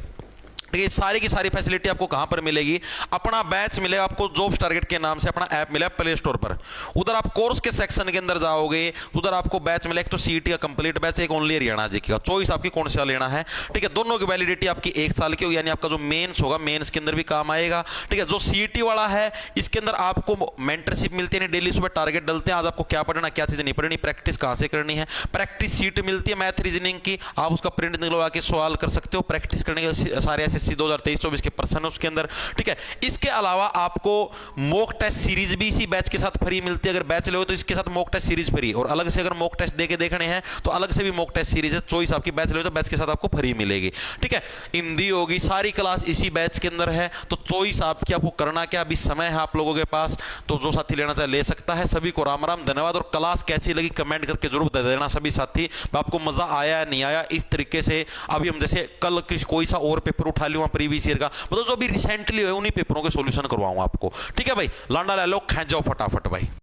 ठीक है, सारी की सारी फैसिलिटी आपको कहां पर मिलेगी? अपना बैच मिलेगा आपको जॉब्स टारगेट के नाम से, अपना ऐप मिलेगा प्ले स्टोर पर। उधर आप कोर्स के सेक्शन के अंदर जाओगे, उधर आपको बैच मिलेगा, एक तो सीईटी का कंप्लीट बैच, एक ओनली हरियाणा जी का। चॉइस आपकी कौन सा लेना है, ठीक है। दोनों की वैलिडिटी आपकी 1 साल की होगी, यानी आपका जो मेंस होगा, मेंस के अंदर भी काम आएगा, ठीक है। जो सीईटी वाला है, इसके अंदर आपको मेंटरशिप मिलती है, डेली सुबह टारगेट डलते हैं, आज आपको क्या पढ़ना, क्या चीजें नहीं पढ़नी, प्रैक्टिस कहां से करनी है, प्रैक्टिस सीट मिलती है मैथ रीजनिंग की, आप उसका प्रिंट निकलवा के सवाल कर सकते हो। प्रैक्टिस करने के सारे एसएससी 2023-24 के पर्सन है उसके अंदर, ठीक है। इसके अलावा आपको मॉक टेस्ट सीरीज भी इसी बैच के साथ फ्री मिलती है। अगर बैच ले तो इसके साथ मॉक टेस्ट सीरीज फ्री, और अलग से अगर मॉक टेस्ट देके देखने हैं तो अलग से भी मॉक टेस्ट सीरीज है। चॉइस आपकी बैच ले तो बैच के साथ आपको फ्री मिलेगी, ठीक है। हिंदी होगी, सारी क्लास इसी बैच के अंदर है, तो चॉइस आपकी, आपको करना क्या, अभी समय है आप लोगों के पास, तो जो साथी लेना चाहे ले सकता है। सभी को राम राम, धन्यवाद। और क्लास कैसी लगी कमेंट करके जरूर बता देना सभी साथी, आपको मजा आया या नहीं आया। इस तरीके से अभी हम जैसे कल कोई सा और पेपर उठा लिया प्रीवियस ईयर का, मतलब जो अभी रिसेंटली है उन्हीं पेपरों के सॉल्यूशन करवाऊंगा आपको, ठीक है भाई। लांडा ले लो, खेच जाओ फटाफट भाई।